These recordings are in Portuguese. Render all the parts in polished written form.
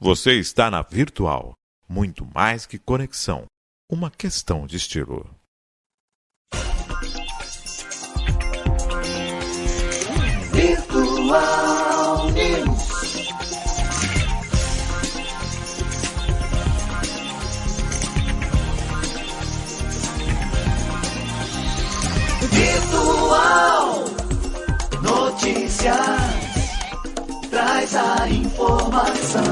Você está na Virtual. Muito mais que conexão. Uma questão de estilo. Virtual News. Virtual Notícias. Traz a informação.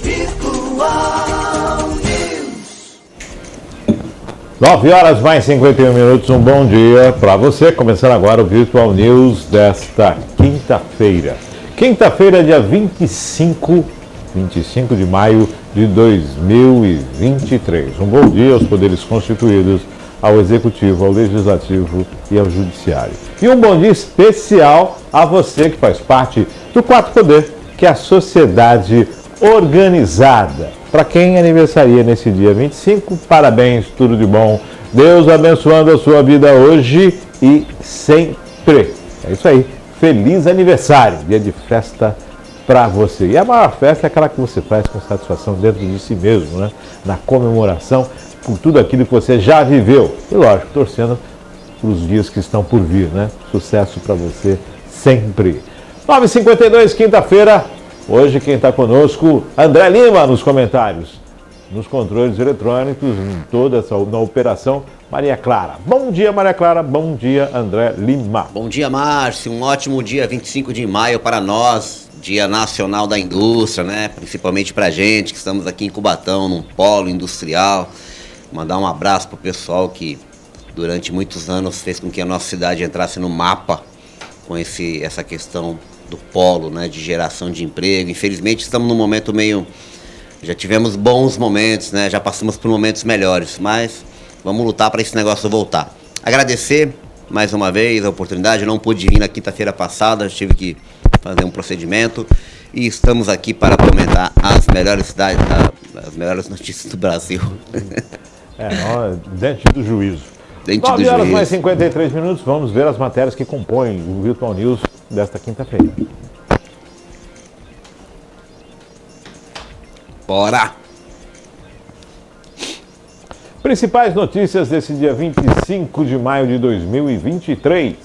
Virtual News. 9 horas mais 51 minutos, um bom dia para você. Começando agora o Virtual News desta quinta-feira. Quinta-feira, dia 25 de maio de 2023. Um bom dia aos poderes constituídos, ao Executivo, ao Legislativo e ao Judiciário. E um bom dia especial a você que faz parte do quarto poder, que é a sociedade organizada. Para quem aniversaria nesse dia 25, parabéns, tudo de bom. Deus abençoando a sua vida hoje e sempre. É isso aí. Feliz aniversário, dia de festa para você. E a maior festa é aquela que você faz com satisfação dentro de si mesmo, né? Na comemoração por tudo aquilo que você já viveu. E lógico, torcendo para os dias que estão por vir, né? Sucesso para você sempre. 9h52, quinta-feira. Hoje quem está conosco, André Lima nos comentários, nos controles eletrônicos, em toda essa na operação, Maria Clara. Bom dia, Maria Clara. Bom dia, André Lima. Bom dia, Márcio. Um ótimo dia, 25 de maio para nós, Dia Nacional da Indústria, né? Principalmente para a gente que estamos aqui em Cubatão, num polo industrial. Mandar um abraço para o pessoal que durante muitos anos fez com que a nossa cidade entrasse no mapa com essa questão do polo, né, de geração de emprego. Infelizmente estamos num momento já tivemos bons momentos, né, já passamos por momentos melhores, mas vamos lutar para esse negócio voltar. Agradecer mais uma vez a oportunidade. Eu não pude vir na quinta-feira passada, tive que fazer um procedimento e estamos aqui para comentar as melhores cidades, as melhores notícias do Brasil. Dente do juízo. 9 horas mais 53 minutos, vamos ver as matérias que compõem o Virtual News desta quinta-feira. Bora! Principais notícias desse dia 25 de maio de 2023.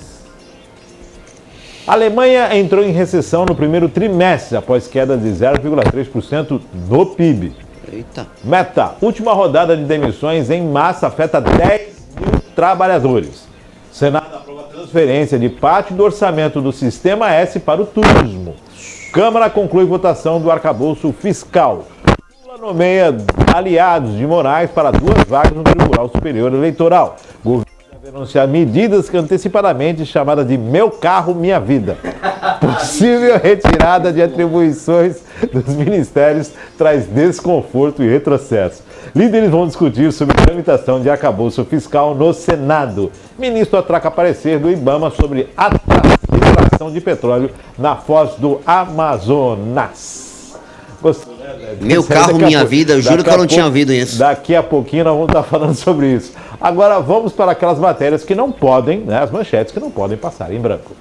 A Alemanha entrou em recessão no primeiro trimestre, após queda de 0,3% no PIB. Eita! Meta, última rodada de demissões em massa afeta 10 mil trabalhadores. Senado aprova a transferência de parte do orçamento do Sistema S para o turismo. Câmara conclui votação do arcabouço fiscal. Lula nomeia aliados de Moraes para 2 vagas no Tribunal Superior Eleitoral. Governo deve anunciar medidas que antecipadamente chamadas de Meu Carro, Minha Vida. Possível retirada de atribuições dos ministérios traz desconforto e retrocesso. Líderes vão discutir sobre a tramitação de arcabouço fiscal no Senado. Ministro atraca parecer do IBAMA sobre extração de petróleo na foz do Amazonas. Gostou, né? Meu carro, minha vida, eu juro que eu não tinha ouvido isso. Daqui a pouquinho nós vamos estar falando sobre isso. Agora vamos para aquelas matérias que não podem, né, as manchetes que não podem passar em branco.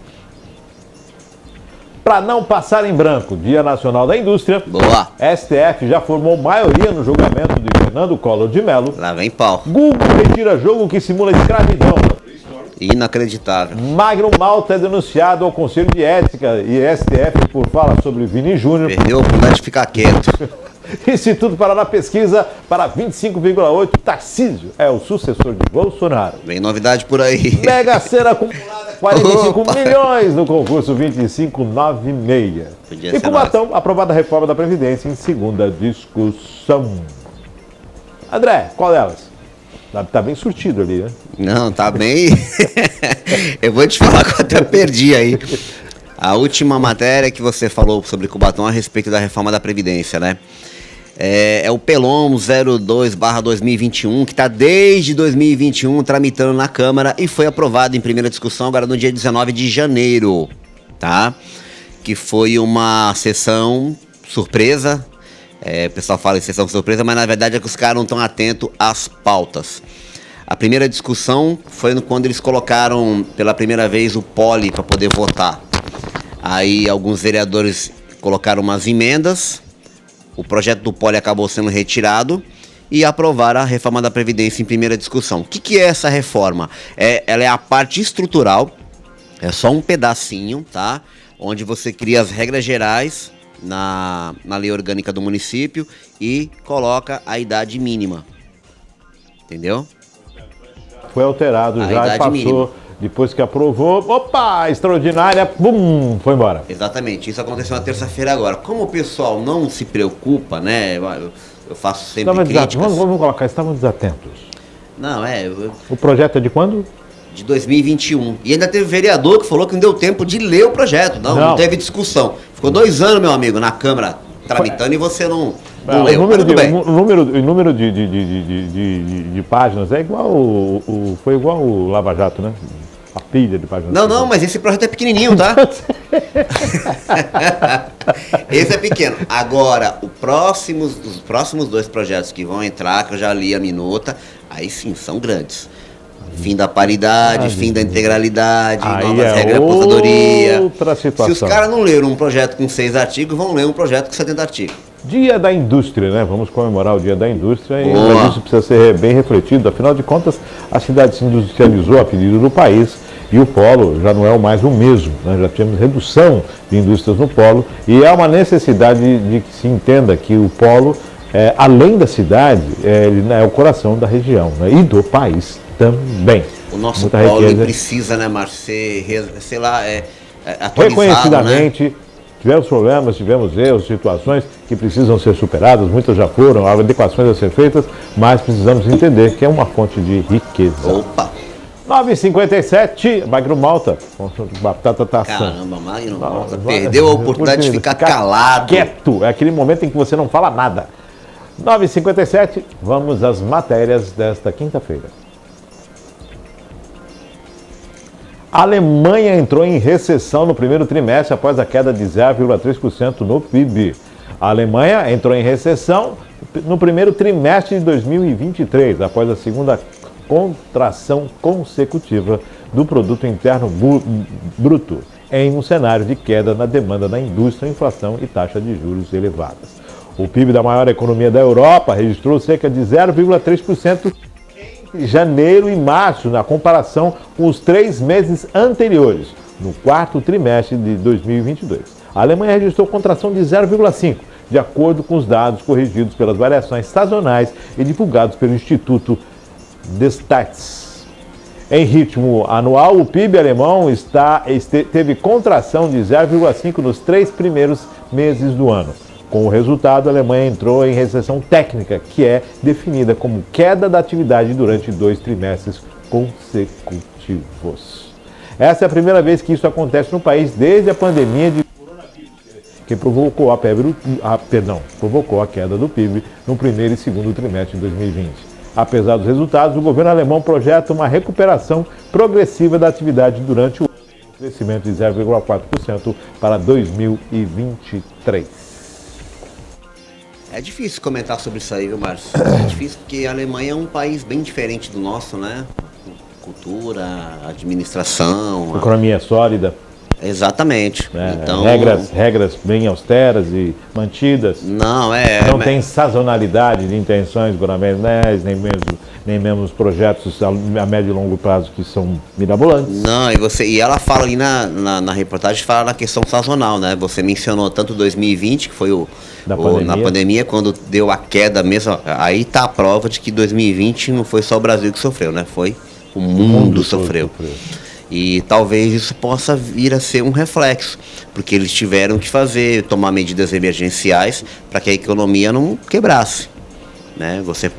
Para não passar em branco, Dia Nacional da Indústria. Boa! STF já formou maioria no julgamento de Fernando Collor de Mello. Lá vem pau. Google retira jogo que simula escravidão. Inacreditável. Magno Malta é denunciado ao Conselho de Ética e STF por fala sobre Vini Júnior. Perdeu a oportunidade de ficar quieto. Instituto Paraná pesquisa para 25,8. Tarcísio é o sucessor de Bolsonaro. Vem novidade por aí. Mega Sena acumulada 45 milhões no concurso 2596. E Cubatão, aprovada a reforma da Previdência em segunda discussão. André, qual delas? Tá bem surtido ali, né? Não, tá bem. Eu vou te falar que eu até perdi aí. A última matéria que você falou sobre Cubatão a respeito da reforma da Previdência, né? É o PELOM 02/2021, que está desde 2021 tramitando na Câmara e foi aprovado em primeira discussão agora no dia 19 de janeiro, tá? Que foi uma sessão surpresa. O pessoal fala em sessão surpresa, mas na verdade é que os caras não estão atentos às pautas. A primeira discussão foi quando eles colocaram pela primeira vez o poli para poder votar. Aí alguns vereadores colocaram umas emendas, o projeto do poli acabou sendo retirado e aprovaram a reforma da Previdência em primeira discussão. O que é essa reforma? Ela é a parte estrutural, é só um pedacinho, tá? Onde você cria as regras gerais na lei orgânica do município e coloca a idade mínima. Entendeu? Foi alterado A já e idade passou, mínima. depois que aprovou, opa, extraordinária, bum, foi embora. Exatamente, isso aconteceu na terça-feira agora. Como o pessoal não se preocupa, né? Eu faço sempre críticas. Vamos colocar, estavam desatentos. Não, O projeto é de quando? de 2021. E ainda teve vereador que falou que não deu tempo de ler o projeto. Não teve discussão. Ficou 2 anos, meu amigo, na Câmara tramitando e você não leu. O número de páginas é igual foi igual o Lava Jato, né? A pilha de páginas. Não, mas esse projeto é pequenininho, tá? Esse é pequeno. Agora, os próximos 2 projetos que vão entrar, que eu já li a minuta, aí sim, são grandes. Fim da paridade, fim da integralidade, novas regras de aposentadoria. Outra situação. Se os caras não leram um projeto com 6 artigos, vão ler um projeto com 70 artigos. Dia da Indústria, né? Vamos comemorar o Dia da Indústria e Boa. isso precisa ser bem refletido. Afinal de contas, a cidade se industrializou a pedido do país e o polo já não é mais o mesmo, né? Já temos redução de indústrias no polo e há uma necessidade de que se entenda que o polo, além da cidade, ele é o coração da região, né? E do país também. O nosso Muita polo riqueza. precisa, né, Márcio, ser, sei lá, atualizado, Reconhecidamente, né? tivemos problemas, tivemos erros, situações que precisam ser superadas, muitas já foram, há adequações a ser feitas, mas precisamos entender que é uma fonte de riqueza. Opa! 9h57, Magno Malta, batata tá assando. Caramba, Magno Malta perdeu a oportunidade de ficar calado. Quieto, é aquele momento em que você não fala nada. 9h57, vamos às matérias desta quinta-feira. A Alemanha entrou em recessão no primeiro trimestre após a queda de 0,3% no PIB. A Alemanha entrou em recessão no primeiro trimestre de 2023, após a segunda contração consecutiva do Produto Interno Bruto, em um cenário de queda na demanda da indústria, inflação e taxa de juros elevadas. O PIB da maior economia da Europa registrou cerca de 0,3% em janeiro e março, na comparação com os 3 meses anteriores, no quarto trimestre de 2022. A Alemanha registrou contração de 0,5%, de acordo com os dados corrigidos pelas variações sazonais e divulgados pelo Instituto Destats. Em ritmo anual, o PIB alemão teve contração de 0,5% nos 3 primeiros meses do ano. Com o resultado, a Alemanha entrou em recessão técnica, que é definida como queda da atividade durante 2 trimestres consecutivos. Essa é a primeira vez que isso acontece no país desde a pandemia de coronavírus, que provocou a queda do PIB no primeiro e segundo trimestre de 2020. Apesar dos resultados, o governo alemão projeta uma recuperação progressiva da atividade durante o ano, um crescimento de 0,4% para 2023. É difícil comentar sobre isso aí, viu, Márcio? É difícil porque a Alemanha é um país bem diferente do nosso, né? Cultura, administração. Economia sólida. Exatamente. Então, regras bem austeras e mantidas. Não tem sazonalidade de intenções governamentais, nem mesmo os projetos a médio e longo prazo que são mirabolantes. Não, e ela fala ali na reportagem, fala na questão sazonal, né? Você mencionou tanto 2020, que foi na pandemia, quando deu a queda mesmo. Aí tá a prova de que 2020 não foi só o Brasil que sofreu, né? Foi o mundo sofreu. E talvez isso possa vir a ser um reflexo, porque eles tiveram que tomar medidas emergenciais para que a economia não quebrasse, né? Você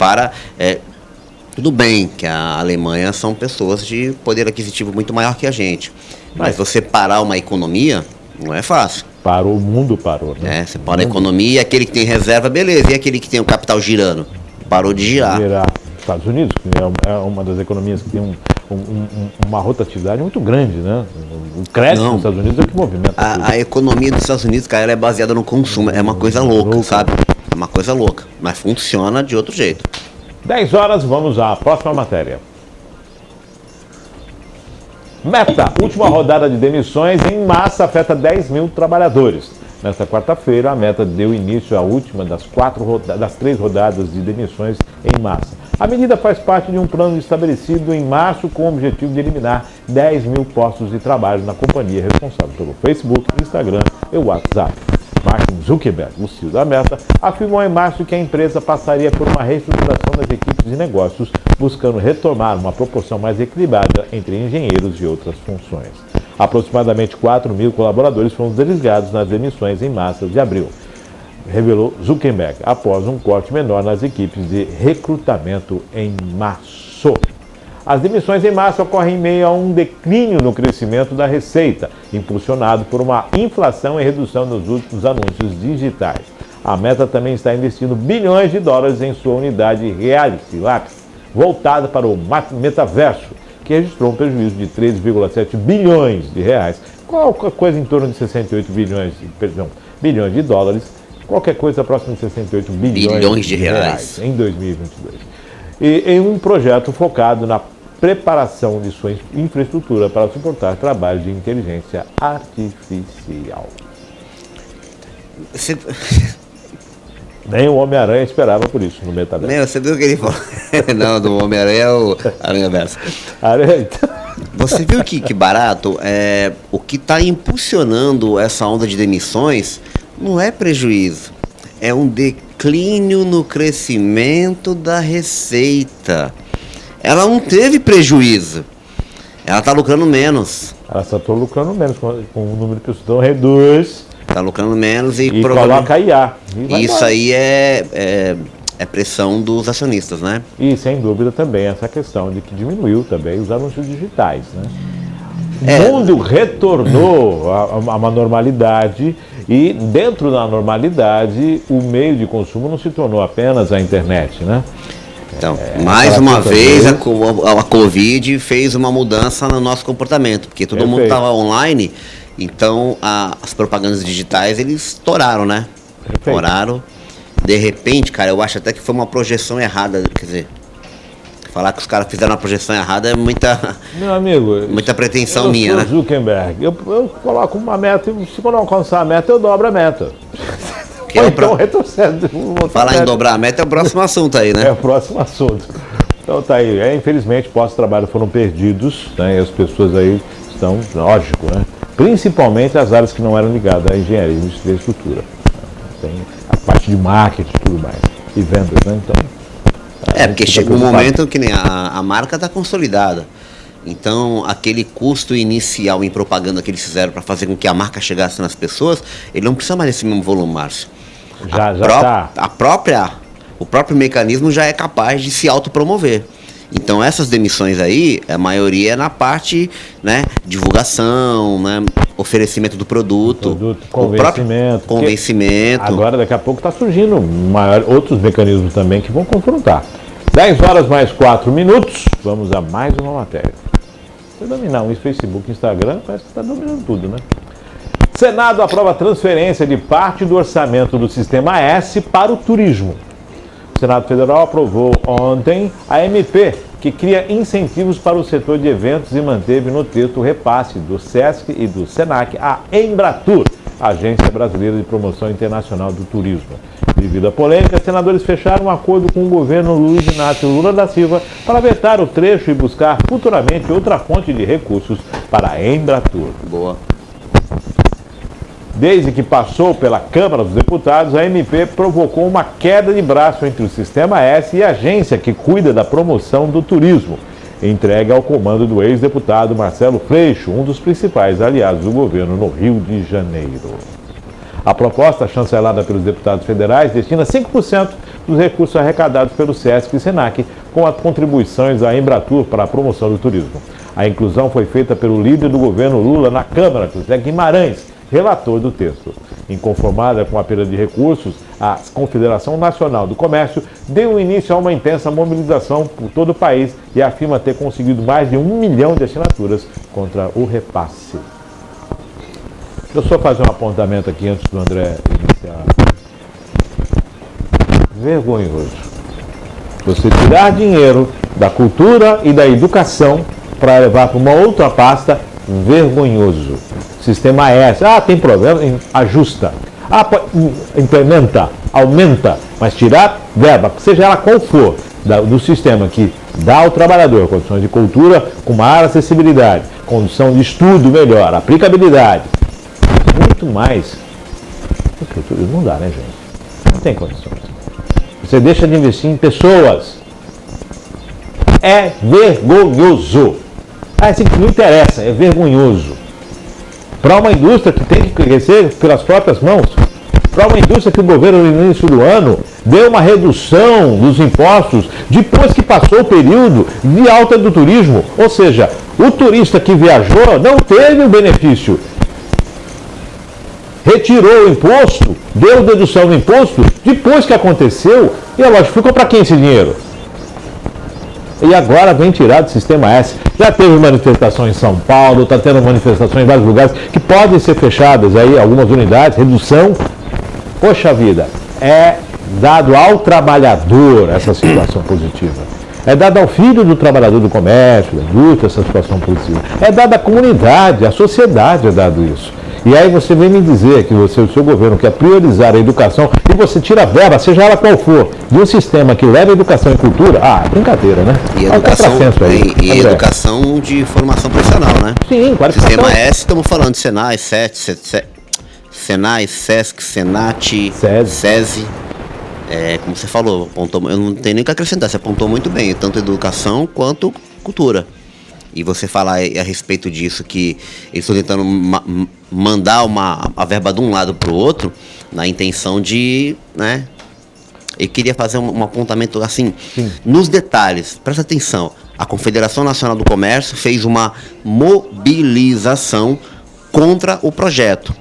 tudo bem que a Alemanha são pessoas de poder aquisitivo muito maior que a gente, mas você parar uma economia não é fácil. O mundo parou, né? Você para a economia e aquele que tem reserva, beleza, e aquele que tem o capital girando? Parou de girar. Estados Unidos, que é uma das economias que tem uma rotatividade muito grande, né? O crédito dos Estados Unidos é o que movimenta tudo. A economia dos Estados Unidos, cara, ela é baseada no consumo. É uma coisa louca, sabe? É uma coisa louca. Mas funciona de outro jeito. 10 horas, vamos à próxima matéria. Meta, última rodada de demissões em massa afeta 10 mil trabalhadores. Nesta quarta-feira, a Meta deu início à última das 3 rodadas de demissões em massa. A medida faz parte de um plano estabelecido em março com o objetivo de eliminar 10 mil postos de trabalho na companhia responsável pelo Facebook, Instagram e WhatsApp. Mark Zuckerberg, o CEO da Meta, afirmou em março que a empresa passaria por uma reestruturação das equipes de negócios, buscando retomar uma proporção mais equilibrada entre engenheiros e outras funções. Aproximadamente 4 mil colaboradores foram desligados nas demissões em massa de abril, revelou Zuckerberg, após um corte menor nas equipes de recrutamento em março. As demissões em massa ocorrem em meio a um declínio no crescimento da receita, impulsionado por uma inflação e redução dos anúncios digitais. A Meta também está investindo bilhões de dólares em sua unidade Reality Labs, voltada para o metaverso, que registrou um prejuízo de 13,7 bilhões de reais, qualquer coisa em torno de 68 bilhões de dólares, qualquer coisa próximo de 68 bilhões de reais em 2022. E em um projeto focado na preparação de sua infraestrutura para suportar trabalho de inteligência artificial. Nem o Homem-Aranha esperava por isso no metaverso. Meu, você viu o que ele falou? Não, do Homem-Aranha é o Aranha-Verso. Você viu que barato? O que está impulsionando essa onda de demissões não é prejuízo, é um declínio no crescimento da receita. Ela não teve prejuízo, ela está lucrando menos. Ela só está lucrando menos, com o número de pessoas, então reduz. Está lucrando menos e coloca IA. Isso aí é pressão dos acionistas, né? E sem dúvida também essa questão de que diminuiu também os anúncios digitais, né? O mundo retornou a uma normalidade e dentro da normalidade o meio de consumo não se tornou apenas a internet, né? Então, mais uma vez a Covid fez uma mudança no nosso comportamento, porque todo mundo estava online, então as propagandas digitais eles estouraram, né? Estouraram. De repente, cara, eu acho até que foi uma projeção errada, quer dizer, falar que os caras fizeram uma projeção errada é muita, meu amigo, muita pretensão minha, né? Zuckerberg, eu coloco uma meta e se eu não alcançar a meta, eu dobro a meta. Que então retrocede. Falar em dobrar a meta é o próximo assunto aí, né? É o próximo assunto. Então tá aí. Infelizmente, postos de trabalho foram perdidos, né? E as pessoas aí estão, lógico, né? Principalmente as áreas que não eram ligadas à engenharia, indústria e estrutura. Tem a parte de marketing e tudo mais. E vendas, né? Então. Porque chega um momento que nem a marca está consolidada. Então, aquele custo inicial em propaganda que eles fizeram para fazer com que a marca chegasse nas pessoas, ele não precisa mais desse mesmo volume, Márcio. O próprio mecanismo já é capaz de se autopromover. Então, essas demissões aí, a maioria é na parte, né, divulgação, né, oferecimento do produto, convencimento. Agora, daqui a pouco, está surgindo outros mecanismos também que vão confrontar. 10 horas mais 4 minutos, vamos a mais uma matéria. Se dominar o Facebook, Instagram, parece que está dominando tudo, né? Senado aprova a transferência de parte do orçamento do Sistema S para o turismo. O Senado Federal aprovou ontem a MP, que cria incentivos para o setor de eventos e manteve no texto o repasse do SESC e do SENAC à Embratur, Agência Brasileira de Promoção Internacional do Turismo. Devido à polêmica, senadores fecharam um acordo com o governo Luiz Inácio Lula da Silva para vetar o trecho e buscar futuramente outra fonte de recursos para a Embratur. Boa. Desde que passou pela Câmara dos Deputados, a MP provocou uma queda de braço entre o Sistema S e a agência que cuida da promoção do turismo, entregue ao comando do ex-deputado Marcelo Freixo, um dos principais aliados do governo no Rio de Janeiro. A proposta, chancelada pelos deputados federais, destina 5% dos recursos arrecadados pelo SESC e SENAC com as contribuições à Embratur para a promoção do turismo. A inclusão foi feita pelo líder do governo Lula na Câmara, José Guimarães, relator do texto. Inconformada com a perda de recursos, a Confederação Nacional do Comércio deu início a uma intensa mobilização por todo o país e afirma ter conseguido mais de 1 milhão de assinaturas contra o repasse. Deixa eu só fazer um apontamento aqui antes do André iniciar. Vergonhoso. Você tirar dinheiro da cultura e da educação para levar para uma outra pasta, vergonhoso. Sistema S, tem problema, ajusta. Implementa, aumenta, mas tirar verba, seja ela qual for, do sistema que dá ao trabalhador condições de cultura com maior acessibilidade, condição de estudo melhor, aplicabilidade, muito mais. Não dá, né, gente? Não tem condições. Você deixa de investir em pessoas. É vergonhoso. Assim que não interessa, é vergonhoso. Para uma indústria que tem que crescer pelas próprias mãos, para uma indústria que o governo no início do ano deu uma redução dos impostos depois que passou o período de alta do turismo, ou seja, o turista que viajou não teve o benefício, retirou o imposto, deu dedução do imposto depois que aconteceu, e a loja ficou para quem esse dinheiro? E agora vem tirar do Sistema S. Já teve manifestação em São Paulo, está tendo manifestações em vários lugares que podem ser fechadas aí, algumas unidades, redução. Poxa vida, é dado ao trabalhador essa situação positiva. É dado ao filho do trabalhador do comércio, da indústria, essa situação positiva. É dado à comunidade, à sociedade é dado isso. E aí você vem me dizer que o seu governo quer priorizar a educação e você tira a verba, seja ela qual for, de um sistema que leva a educação e cultura. Brincadeira, né? E educação de formação profissional, né? Sim, qualificação. Sistema S, estamos falando de Senai, Senai, Sesc, Senat, SESI. Como você falou, apontou, eu não tenho nem o que acrescentar, você apontou muito bem, tanto educação quanto cultura. E você falar a respeito disso, que eles estão tentando mandar a verba de um lado para o outro, na intenção de, né? Eu queria fazer um apontamento assim, nos detalhes, presta atenção. A Confederação Nacional do Comércio fez uma mobilização contra o projeto.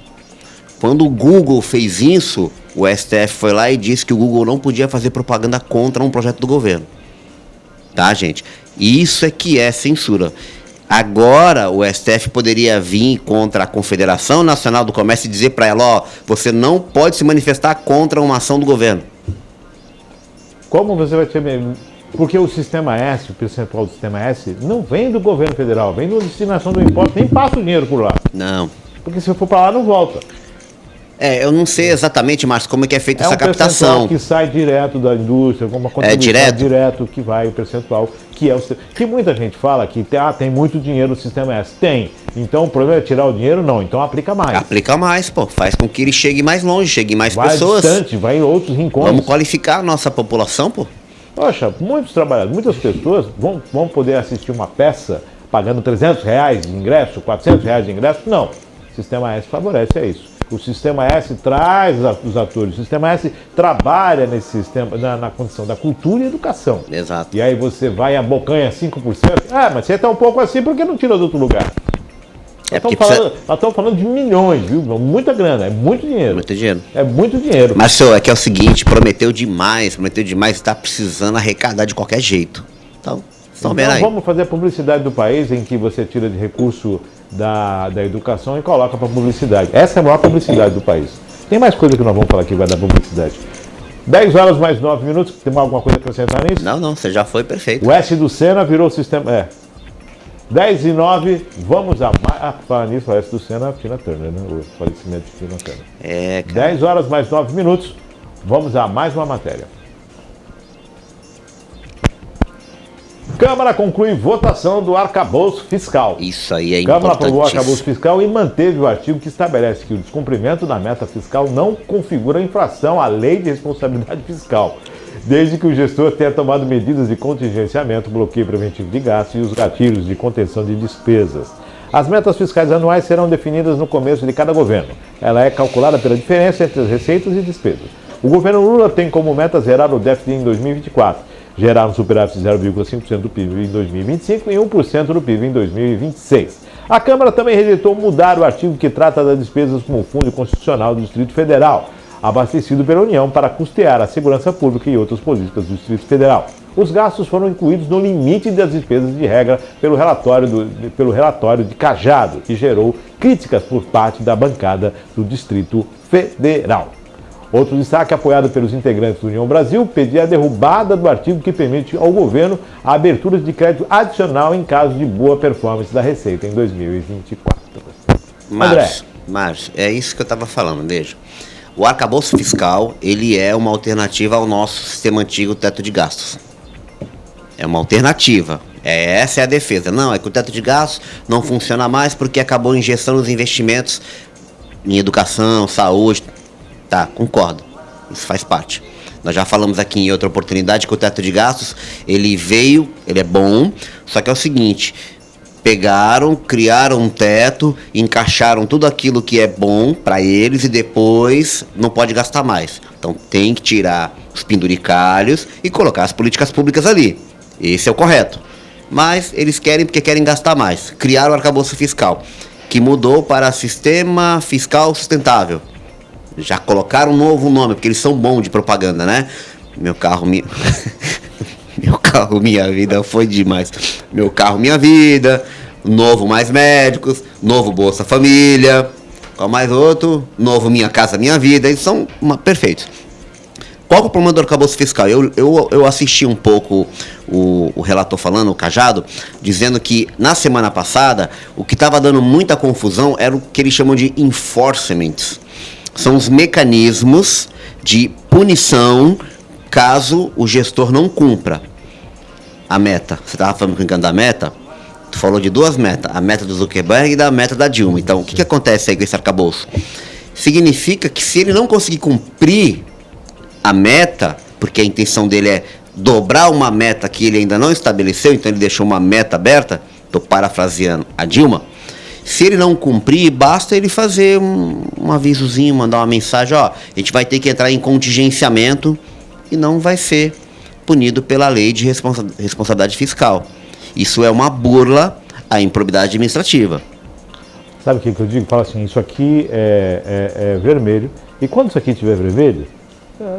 Quando o Google fez isso, o STF foi lá e disse que o Google não podia fazer propaganda contra um projeto do governo. Tá, gente? Isso é que é censura. Agora, o STF poderia vir contra a Confederação Nacional do Comércio e dizer para ela, você não pode se manifestar contra uma ação do governo. Como você vai ter... Porque o Sistema S, o percentual do Sistema S, não vem do governo federal, vem da destinação do imposto, nem passa o dinheiro por lá. Não. Porque se eu for para lá, não volta. Eu não sei exatamente, Márcio, como é que é feita essa captação. É um percentual que sai direto da indústria, como uma contribuição direto que vai o percentual, que é o que muita gente fala que tem muito dinheiro no Sistema S. Tem. Então o problema é tirar o dinheiro? Não. Então aplica mais. Aplica mais, faz com que ele chegue mais longe, chegue mais pessoas. Vai distante, vai em outros rincões. Vamos qualificar a nossa população, Poxa, muitos trabalhadores, muitas pessoas vão poder assistir uma peça pagando R$300 de ingresso, R$400 de ingresso? Não. O Sistema S favorece isso. O Sistema S traz os atores, o Sistema S trabalha nesse sistema, na condição da cultura e educação. Exato. E aí você vai e abocanha 5%. Mas você está um pouco assim, por que não tira de outro lugar? Nós estamos falando de milhões, viu? Muita grana, é muito dinheiro. Muito dinheiro. É muito dinheiro. Mas, senhor, é o seguinte, prometeu demais, está precisando arrecadar de qualquer jeito. Então vamos fazer a publicidade do país em que você tira de recurso da educação e coloca para publicidade. Essa é a maior publicidade do país. Tem mais coisa que nós vamos falar aqui, vai dar publicidade. 10 horas mais 9 minutos, tem alguma coisa a acrescentar nisso? Não, você já foi perfeito. O S do Senna virou o sistema... 10 e 9, vamos a mais... falar nisso, o S do Senna, Tina Turner, né? O falecimento de Tina Turner. Cara. 10 horas mais 9 minutos, vamos a mais uma matéria. Câmara conclui votação do arcabouço fiscal. Isso aí é importante. Câmara aprovou o arcabouço fiscal e manteve o artigo que estabelece que o descumprimento da meta fiscal não configura infração à lei de responsabilidade fiscal, desde que o gestor tenha tomado medidas de contingenciamento, bloqueio preventivo de gastos e os gatilhos de contenção de despesas. As metas fiscais anuais serão definidas no começo de cada governo. Ela é calculada pela diferença entre as receitas e despesas. O governo Lula tem como meta zerar o déficit em 2024. Gerar um superávit de 0,5% do PIB em 2025 e 1% do PIB em 2026. A Câmara também rejeitou mudar o artigo que trata das despesas com o Fundo Constitucional do Distrito Federal, abastecido pela União para custear a segurança pública e outras políticas do Distrito Federal. Os gastos foram incluídos no limite das despesas de regra pelo relatório de Cajado, que gerou críticas por parte da bancada do Distrito Federal. Outro destaque, apoiado pelos integrantes do União Brasil, pedia a derrubada do artigo que permite ao governo a abertura de crédito adicional em caso de boa performance da Receita em 2024. Márcio, é isso que eu estava falando, veja. O arcabouço fiscal, ele é uma alternativa ao nosso sistema antigo teto de gastos. É uma alternativa. Essa é a defesa. Não, é que o teto de gastos não funciona mais porque acabou injeção nos investimentos em educação, saúde. Tá, concordo. Isso faz parte. Nós já falamos aqui em outra oportunidade que o teto de gastos, ele é bom, só que é o seguinte, criaram um teto, encaixaram tudo aquilo que é bom para eles e depois não pode gastar mais. Então tem que tirar os penduricalhos e colocar as políticas públicas ali. Esse é o correto. Mas eles querem porque querem gastar mais. Criaram o arcabouço fiscal, que mudou para Sistema Fiscal Sustentável. Já colocaram um novo nome, porque eles são bons de propaganda, né? Meu carro, minha vida foi demais. Meu carro, minha vida. Novo Mais Médicos. Novo Bolsa Família. Qual mais outro? Novo Minha Casa, Minha Vida. Eles são perfeitos. Qual que é o problema do arcabouço fiscal? Eu assisti um pouco o relator falando, o Cajado, dizendo que na semana passada o que estava dando muita confusão era o que eles chamam de enforcement. São os mecanismos de punição caso o gestor não cumpra a meta. Você estava falando brincando da meta? Tu falou de duas metas, a meta do Zuckerberg e da meta da Dilma. Então, o que acontece aí com esse arcabouço? Significa que se ele não conseguir cumprir a meta, porque a intenção dele é dobrar uma meta que ele ainda não estabeleceu, então ele deixou uma meta aberta, estou parafraseando a Dilma, se ele não cumprir, basta ele fazer um avisozinho, mandar uma mensagem, a gente vai ter que entrar em contingenciamento e não vai ser punido pela lei de responsabilidade fiscal. Isso é uma burla à improbidade administrativa. Sabe o que eu digo? Fala assim, isso aqui é vermelho, e quando isso aqui estiver vermelho,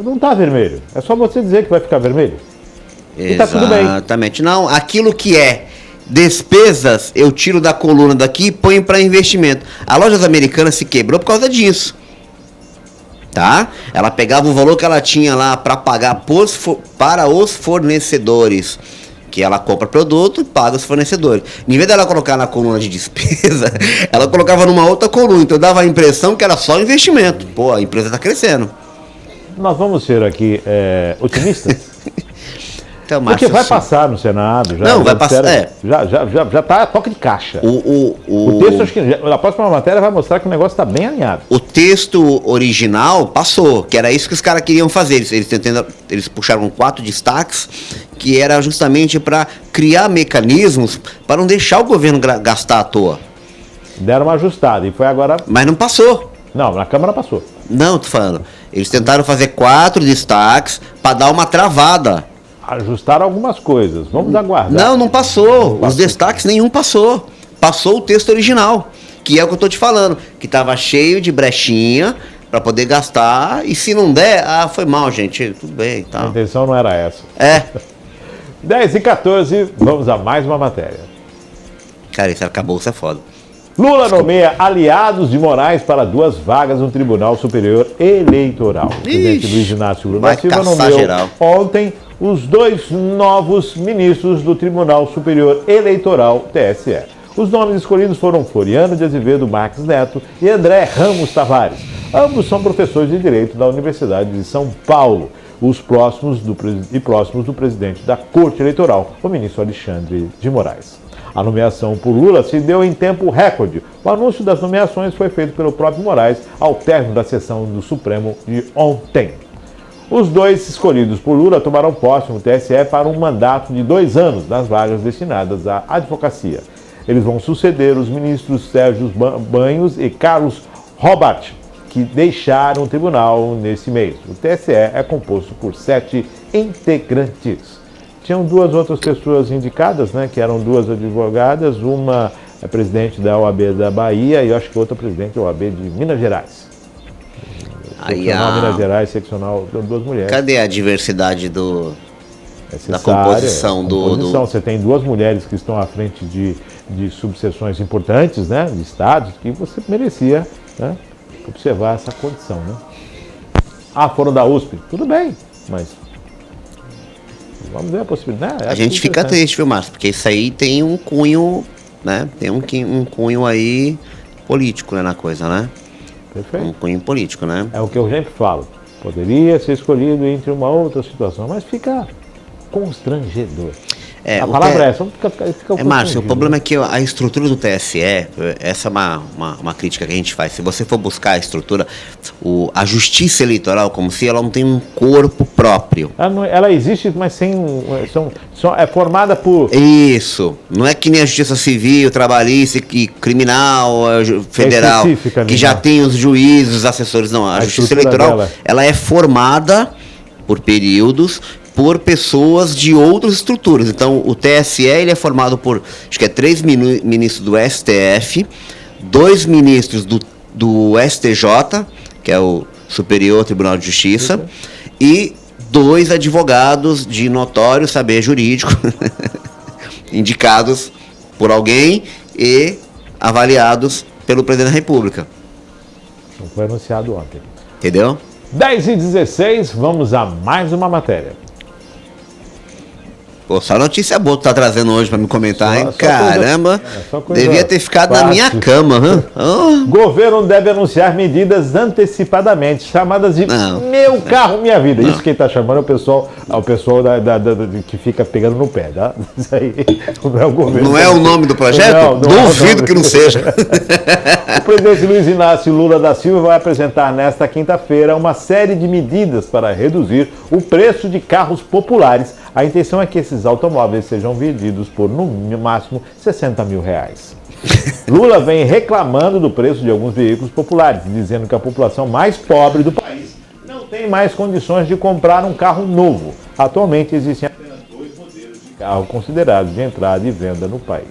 não está vermelho, é só você dizer que vai ficar vermelho. E tá tudo bem. Exatamente. Não, aquilo que é despesas, eu tiro da coluna daqui e ponho para investimento. A Lojas Americanas se quebrou por causa disso. Tá? Ela pegava o valor que ela tinha lá para pagar para os fornecedores, que ela compra produto e paga os fornecedores. Em vez dela colocar na coluna de despesa, ela colocava numa outra coluna. Então dava a impressão que era só investimento. Pô, a empresa está crescendo. Nós vamos ser aqui otimistas? Então, porque vai passar no Senado, vai passar. Já está a toque de caixa. O texto, acho que na próxima matéria vai mostrar que o negócio está bem alinhado. O texto original passou, que era isso que os caras queriam fazer. Eles puxaram 4 destaques, que era justamente para criar mecanismos para não deixar o governo gastar à toa. Deram uma ajustada e foi agora. Mas não passou. Não, na Câmara passou. Não, tô falando. Eles tentaram fazer 4 destaques para dar uma travada. Ajustaram algumas coisas, vamos aguardar. Não passou. Os destaques nenhum passou. Passou o texto original, que é o que eu tô te falando, que estava cheio de brechinha para poder gastar, e se não der, foi mal, gente, tudo bem. Tá. A intenção não era essa. 10h14, vamos a mais uma matéria. Cara, esse arcabouço é foda. Lula nomeia aliados de Moraes para 2 vagas no Tribunal Superior Eleitoral. O presidente Luiz Inácio Lula da Silva nomeou ontem os 2 novos ministros do Tribunal Superior Eleitoral, TSE. Os nomes escolhidos foram Floriano de Azevedo Marques Neto e André Ramos Tavares. Ambos são professores de Direito da Universidade de São Paulo, os próximos do presidente da Corte Eleitoral, o ministro Alexandre de Moraes. A nomeação por Lula se deu em tempo recorde. O anúncio das nomeações foi feito pelo próprio Moraes ao término da sessão do Supremo de ontem. Os 2 escolhidos por Lula tomarão posse no TSE para um mandato de 2 anos nas vagas destinadas à advocacia. Eles vão suceder os ministros Sérgio Banhos e Carlos Robert, que deixaram o tribunal nesse mês. O TSE é composto por 7 integrantes. Tinham 2 outras pessoas indicadas, né, que eram 2 advogadas, uma é presidente da OAB da Bahia e eu acho que outra presidente da OAB de Minas Gerais. Seccional Minas Gerais, seccional, 2 mulheres. Cadê a diversidade da composição do... Você tem 2 mulheres que estão à frente de subseções importantes, né, de estados, que você merecia, né, observar essa condição, né? Ah, foram da USP. Tudo bem, mas vamos ver a possibilidade. A gente fica triste, viu, Márcio? Porque isso aí tem um cunho, né? Tem um cunho aí político, né, na coisa, né? Perfeito. Um cunho político, né? É o que eu sempre falo. Poderia ser escolhido entre uma outra situação, mas fica constrangedor. A palavra é essa, fica Márcio, o problema é que a estrutura do TSE, essa é uma crítica que a gente faz. Se você for buscar a estrutura, a justiça eleitoral, como se ela não tem um corpo próprio. Ela existe, mas sem. É formada por. Isso. Não é que nem a justiça civil, trabalhista e criminal, federal, que já tem os juízes, os assessores. Não, a justiça eleitoral, ela é formada por períodos, por pessoas de outras estruturas. Então, o TSE ele é formado por, acho que é 3 ministros do STF, 2 ministros do STJ, que é o Superior Tribunal de Justiça, e 2 advogados de notório saber jurídico, indicados por alguém e avaliados pelo Presidente da República. Foi anunciado ontem. Entendeu? 10h16, vamos a mais uma matéria. Pô, só notícia boa que tu tá trazendo hoje pra me comentar, hein? Caramba, devia ter ficado fácil. Na minha cama, hein? Governo deve anunciar medidas antecipadamente, chamadas de Meu Carro Minha Vida. Isso quem tá chamando é o pessoal que fica pegando no pé, tá? Isso aí não é o governo. Não é o nome do projeto? Não duvido que não seja. O presidente Luiz Inácio Lula da Silva vai apresentar nesta quinta-feira uma série de medidas para reduzir o preço de carros populares. A intenção é que esses automóveis sejam vendidos por, no máximo, R$60 mil. Lula vem reclamando do preço de alguns veículos populares, dizendo que a população mais pobre do país não tem mais condições de comprar um carro novo. Atualmente existem apenas 2 modelos de carro considerados de entrada e venda no país.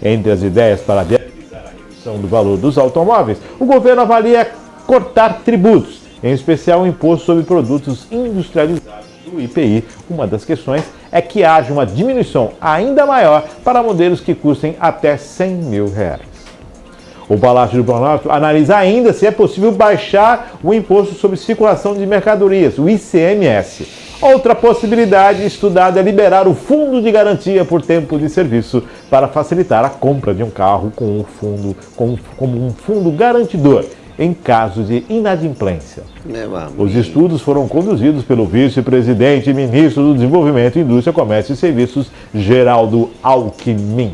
Entre as ideias para viabilizar a redução do valor dos automóveis, o governo avalia cortar tributos, em especial o imposto sobre produtos industrializados do IPI. Uma das questões é que haja uma diminuição ainda maior para modelos que custem até R$100 mil. O Palácio do Planalto analisa ainda se é possível baixar o imposto sobre circulação de mercadorias, o ICMS. Outra possibilidade estudada é liberar o fundo de garantia por tempo de serviço para facilitar a compra de um carro como um fundo garantidor em caso de inadimplência. Os estudos foram conduzidos pelo vice-presidente e ministro do Desenvolvimento, Indústria, Comércio e Serviços, Geraldo Alckmin.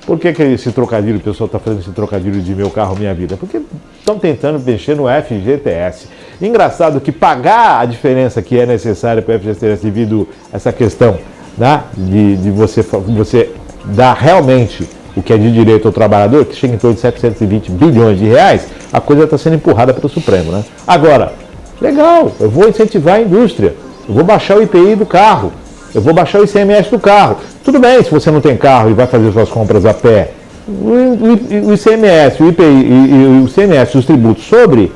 Por que esse trocadilho, o pessoal está fazendo esse trocadilho de Meu Carro Minha Vida? Porque estão tentando mexer no FGTS. Engraçado que pagar a diferença que é necessária para o FGTS devido a essa questão, né, de você dar realmente o que é de direito ao trabalhador, que chega em torno de 720 bilhões de reais, a coisa está sendo empurrada pelo Supremo, né? Agora, legal, eu vou incentivar a indústria, eu vou baixar o IPI do carro, eu vou baixar o ICMS do carro. Tudo bem, se você não tem carro e vai fazer suas compras a pé, o ICMS, o IPI e o ICMS, os tributos sobre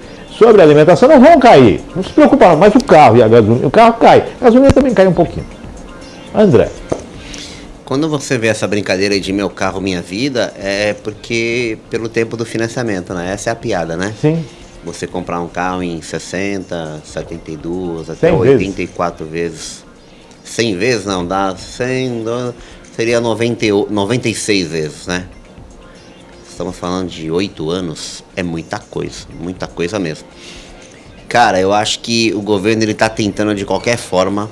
a alimentação não vão cair. Não se preocupa não, mas o carro e a gasolina, o carro cai, a gasolina também cai um pouquinho. André. Quando você vê essa brincadeira aí de Meu Carro Minha Vida, é porque pelo tempo do financiamento, né? Essa é a piada, né? Sim. Você comprar um carro em 60, 72, até 84 vezes. 100 vezes não, dá 100, seria 96 vezes, né? Estamos falando de 8 anos, é muita coisa mesmo. Cara, eu acho que o governo ele tá tentando de qualquer forma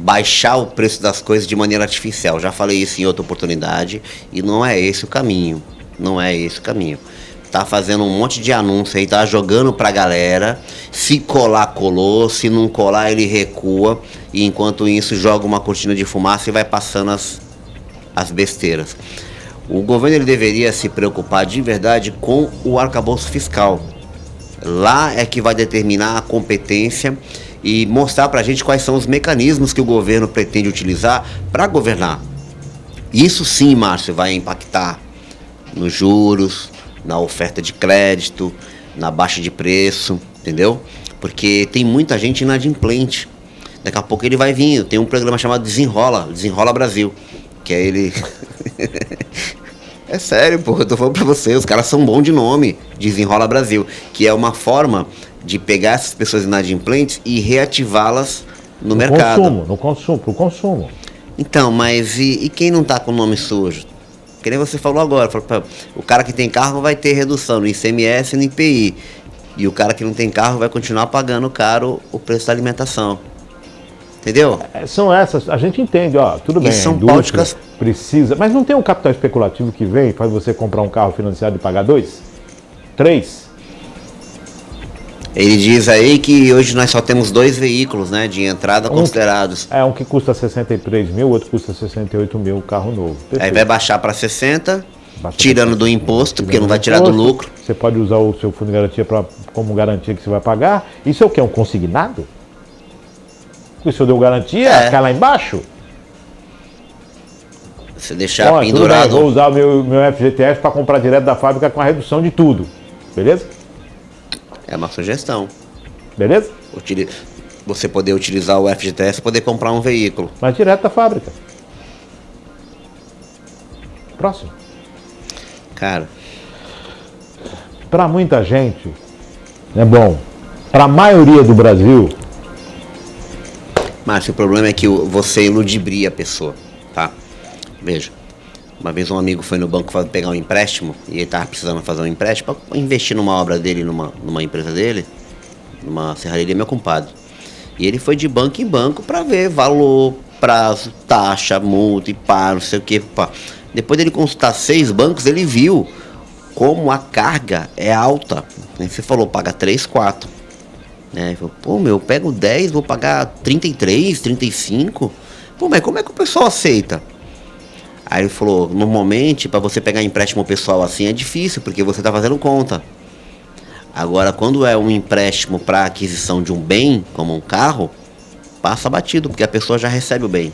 baixar o preço das coisas de maneira artificial. Já falei isso em outra oportunidade e não é esse o caminho. Tá fazendo um monte de anúncio aí, tá jogando pra galera. Se colar, colou. Se não colar, ele recua. E enquanto isso, joga uma cortina de fumaça e vai passando as besteiras. O governo ele deveria se preocupar de verdade com o arcabouço fiscal. Lá é que vai determinar a competência e mostrar pra gente quais são os mecanismos que o governo pretende utilizar para governar. Isso sim, Márcio, vai impactar nos juros, na oferta de crédito, na baixa de preço, entendeu? Porque tem muita gente inadimplente. Daqui a pouco ele vai vir, tem um programa chamado Desenrola Brasil, que é ele... É sério, pô, eu tô falando pra você, os caras são bons de nome, Desenrola Brasil, que é uma forma de pegar essas pessoas inadimplentes e reativá-las no mercado. Pro consumo. Então, mas e quem não tá com o nome sujo? Que nem você falou agora, o cara que tem carro vai ter redução no ICMS e no IPI, e o cara que não tem carro vai continuar pagando caro o preço da alimentação. Entendeu? São essas, a gente entende, ó, tudo bem, são a indústria pautas... precisa, mas não tem um capital especulativo que vem e faz você comprar um carro financiado e pagar 2? 3? Ele diz aí que hoje nós só temos 2 veículos, né, de entrada considerados. Um que custa 63 mil, o outro custa 68 mil, o carro novo. Perfeito. Aí vai baixar para 60, tirando do imposto, porque não vai tirar do lucro. Você pode usar o seu fundo de garantia como garantia que você vai pagar. Isso é o que? É um consignado? Porque se eu deu garantia, cai lá embaixo. Você deixar pendurado. Bem, vou usar o meu FGTS para comprar direto da fábrica com a redução de tudo. Beleza? É uma sugestão. Beleza? Você poder utilizar o FGTS para poder comprar um veículo. Mas direto da fábrica. Próximo. Cara. Para muita gente, é bom. Para a maioria do Brasil... Mas o problema é que você iludibria a pessoa, tá? Veja, uma vez um amigo foi no banco pegar um empréstimo e ele estava precisando fazer um empréstimo para investir numa obra dele, numa empresa dele, numa serraria, meu compadre. E ele foi de banco em banco para ver valor, prazo, taxa, multa e pá, não sei o que. Pá. Depois dele consultar 6 bancos, ele viu como a carga é alta. Você falou, paga 3, 4. Ele falou, pô, eu pego 10, vou pagar 33, 35. Pô, mas como é que o pessoal aceita? Aí ele falou, normalmente, para você pegar empréstimo pessoal assim é difícil, porque você está fazendo conta. Agora, quando é um empréstimo para aquisição de um bem, como um carro, passa batido, porque a pessoa já recebe o bem.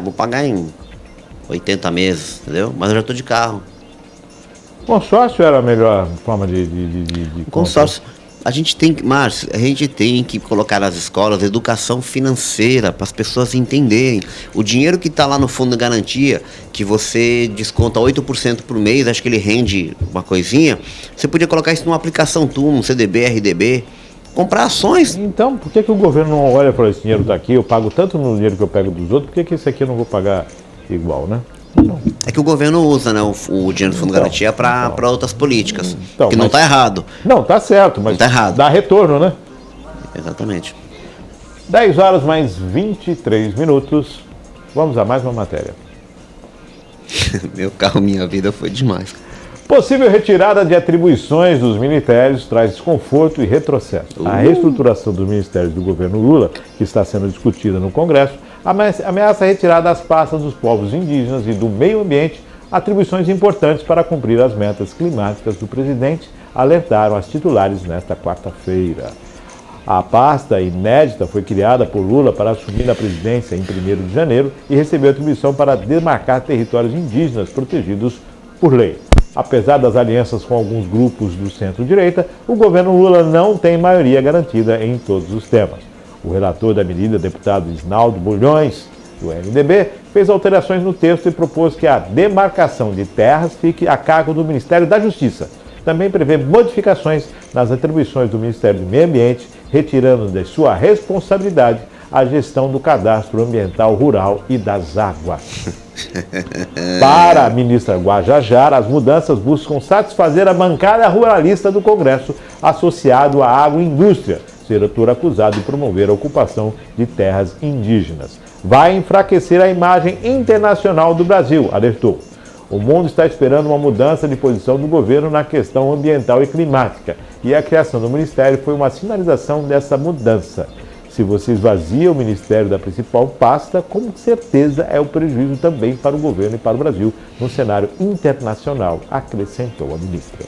Vou pagar em 80 meses, entendeu? Mas eu já estou de carro. Consórcio era a melhor forma de consórcio. A gente tem que colocar nas escolas educação financeira para as pessoas entenderem. O dinheiro que está lá no fundo de garantia, que você desconta 8% por mês, acho que ele rende uma coisinha, você podia colocar isso numa aplicação tua, um CDB, RDB, comprar ações. Então, por que o governo não olha para esse dinheiro está aqui, eu pago tanto no dinheiro que eu pego dos outros, por que esse aqui eu não vou pagar igual, né? Não. É que o governo usa, né, o dinheiro do fundo de garantia para outras políticas, que não está errado. Não, está certo, mas tá errado. Dá retorno, né? Exatamente. 10 horas mais 23 minutos. Vamos a mais uma matéria. Meu carro, minha vida foi demais. Possível retirada de atribuições dos ministérios traz desconforto e retrocesso. A reestruturação dos ministérios do governo Lula, que está sendo discutida no Congresso, ameaça retirar das pastas dos povos indígenas e do meio ambiente atribuições importantes para cumprir as metas climáticas do presidente, alertaram as titulares nesta quarta-feira. A pasta inédita foi criada por Lula para assumir a presidência em 1º de janeiro e recebeu atribuição para demarcar territórios indígenas protegidos por lei. Apesar das alianças com alguns grupos do centro-direita, o governo Lula não tem maioria garantida em todos os temas. O relator da medida, deputado Isnaldo Bulhões, do MDB, fez alterações no texto e propôs que a demarcação de terras fique a cargo do Ministério da Justiça. Também prevê modificações nas atribuições do Ministério do Meio Ambiente, retirando de sua responsabilidade a gestão do cadastro ambiental rural e das águas. Para a ministra Guajajara, as mudanças buscam satisfazer a bancada ruralista do Congresso associado à agroindústria, setor acusado de promover a ocupação de terras indígenas. Vai enfraquecer a imagem internacional do Brasil, alertou. O mundo está esperando uma mudança de posição do governo na questão ambiental e climática, e a criação do ministério foi uma sinalização dessa mudança. Se você esvazia o ministério da principal pasta, com certeza é o prejuízo também para o governo e para o Brasil no cenário internacional, acrescentou a ministra.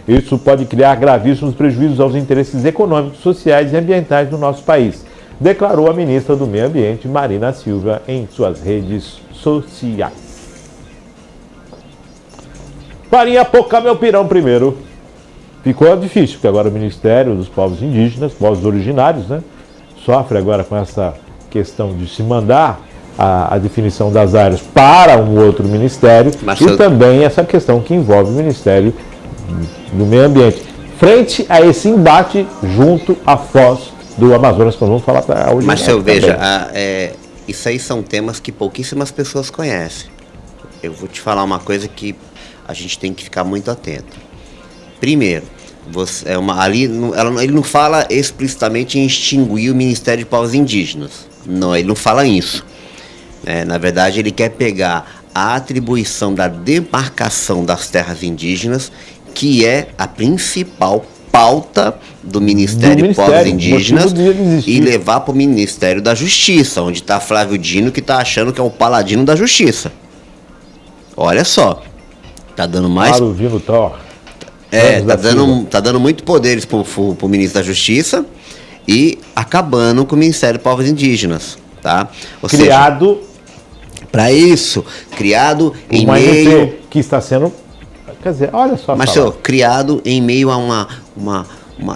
Isso pode criar gravíssimos prejuízos aos interesses econômicos, sociais e ambientais do nosso país, declarou a ministra do Meio Ambiente, Marina Silva, em suas redes sociais. Farinha pouca, meu pirão primeiro. Ficou difícil, porque agora o Ministério dos Povos Indígenas, povos originários, né, sofre agora com essa questão de se mandar a definição das áreas para um outro ministério e também essa questão que envolve o Ministério do Meio Ambiente. Frente a esse embate junto à Foz do Amazonas, que nós vamos falar para hoje. Marcelo, veja, isso aí são temas que pouquíssimas pessoas conhecem. Eu vou te falar uma coisa que a gente tem que ficar muito atento. Primeiro, ele não fala explicitamente em extinguir o Ministério de Povos Indígenas. Não, ele não fala isso. Na verdade, ele quer pegar a atribuição da demarcação das terras indígenas, que é a principal pauta do Ministério de Povos Indígenas, e levar para o Ministério da Justiça, onde está Flávio Dino, que está achando que é o paladino da Justiça. Olha só, tá dando mais... Claro, Dino Thor. Tá dando muito poderes para o Ministro da Justiça e acabando com o Ministério de Povos Indígenas, tá? Criado para isso, criado em meio... que está sendo... Quer dizer, olha só... Marcelo, criado em meio a uma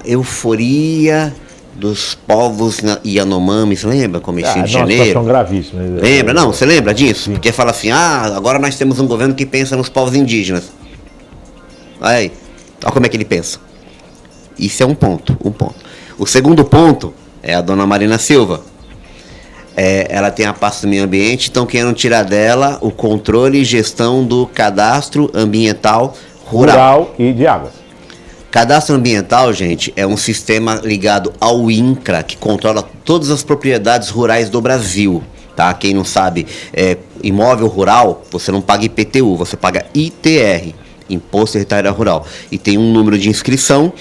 euforia dos povos Yanomamis, lembra? Comecinho de janeiro. Uma situação gravíssima. Lembra? Não, você lembra disso? Sim. Porque fala assim, agora nós temos um governo que pensa nos povos indígenas. Aí, olha como é que ele pensa. Isso é um ponto. O segundo ponto é a dona Marina Silva. Ela tem a pasta do meio ambiente, estão querendo tirar dela o controle e gestão do cadastro ambiental rural e de águas. Cadastro ambiental, gente, é um sistema ligado ao INCRA, que controla todas as propriedades rurais do Brasil. Tá? Quem não sabe, imóvel rural, você não paga IPTU, você paga ITR, Imposto Territorial Rural. E tem um número de inscrição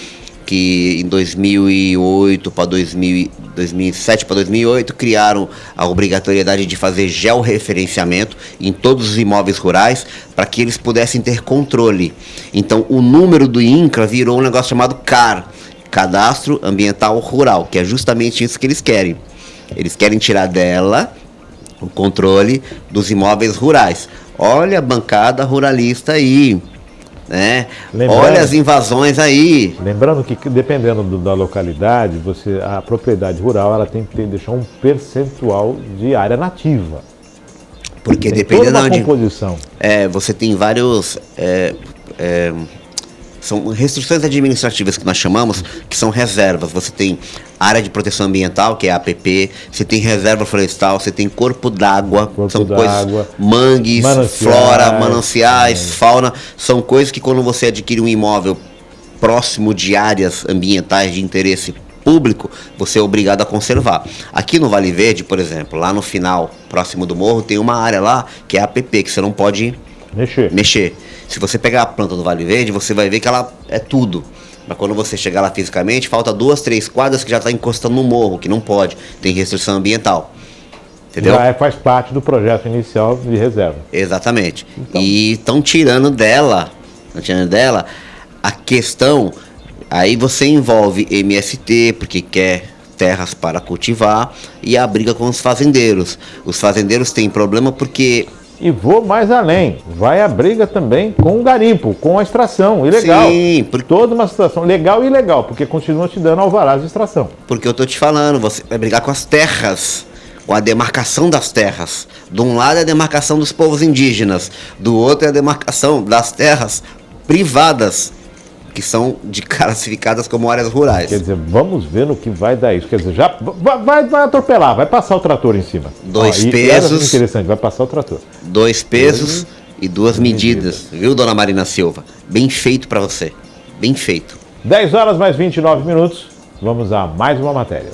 que em 2007 para 2008 criaram a obrigatoriedade de fazer georreferenciamento em todos os imóveis rurais para que eles pudessem ter controle. Então o número do INCRA virou um negócio chamado CAR, Cadastro Ambiental Rural, que é justamente isso que eles querem. Eles querem tirar dela o controle dos imóveis rurais. Olha a bancada ruralista aí. Olha as invasões aí. Lembrando que dependendo da localidade, a propriedade rural ela tem que deixar um percentual de área nativa. Porque tem dependendo toda uma composição. Você tem vários são restrições administrativas que nós chamamos, que são reservas. Você tem área de proteção ambiental, que é a APP, você tem reserva florestal, você tem corpo d'água, são coisas, mangues, flora, mananciais, fauna, são coisas que quando você adquire um imóvel próximo de áreas ambientais de interesse público, você é obrigado a conservar. Aqui no Vale Verde, por exemplo, lá no final, próximo do morro, tem uma área lá, que é a APP, que você não pode mexer. Se você pegar a planta do Vale Verde, você vai ver que ela é tudo. Mas quando você chegar lá fisicamente, falta 2, 3 quadras que já está encostando no morro, que não pode. Tem restrição ambiental. Entendeu? Já faz parte do projeto inicial de reserva. Exatamente. Então. E estão tirando dela a questão. Aí você envolve MST, porque quer terras para cultivar, e a briga com os fazendeiros. Os fazendeiros têm problema porque... E vou mais além, vai a briga também com o garimpo, com a extração, ilegal. Sim, toda uma situação legal e ilegal, porque continua te dando alvarás de extração. Porque eu tô te falando, você vai brigar com as terras, com a demarcação das terras. De um lado é a demarcação dos povos indígenas, do outro é a demarcação das terras privadas, que são classificadas como áreas rurais. Quer dizer, vamos ver no que vai dar isso. Quer dizer, já vai atropelar, vai passar o trator em cima. 2 pesos. Interessante, vai passar o trator. 2 pesos e 2 medidas. Viu, dona Marina Silva? Bem feito para você. Bem feito. 10 horas mais 29 minutos. Vamos a mais uma matéria.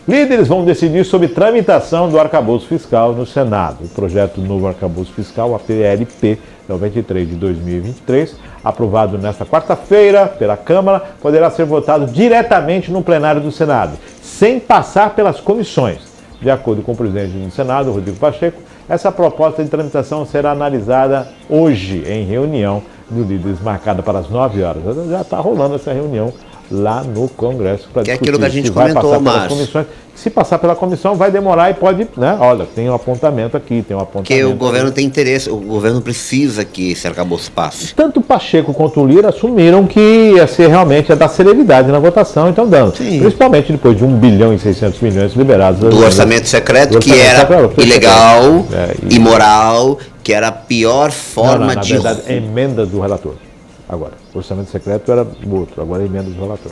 Líderes vão decidir sobre tramitação do arcabouço fiscal no Senado. O projeto do novo arcabouço fiscal, a PLP 93 de 2023, aprovado nesta quarta-feira pela Câmara, poderá ser votado diretamente no plenário do Senado, sem passar pelas comissões. De acordo com o presidente do Senado, Rodrigo Pacheco, essa proposta de tramitação será analisada hoje em reunião de líderes marcada para as 9 horas. Já está rolando essa reunião lá no Congresso para discutir. É aquilo que a gente vai comentou, passar pelas Márcio. comissões, Se passar pela comissão, vai demorar e pode, né? Olha, tem um apontamento aqui, tem um apontamento. Porque o governo tem interesse, o governo precisa que esse arcabouço passe. Tanto o Pacheco quanto o Lira assumiram que ia ser realmente a dar celeridade na votação, então dando. Sim. Principalmente depois de 1 bilhão e 600 milhões liberados. Do orçamento secreto, Do que orçamento era secreto, ilegal, e- imoral, que era a pior forma na de... verdade, é emenda do relator. Agora, o orçamento secreto era outro, agora é emenda do relator.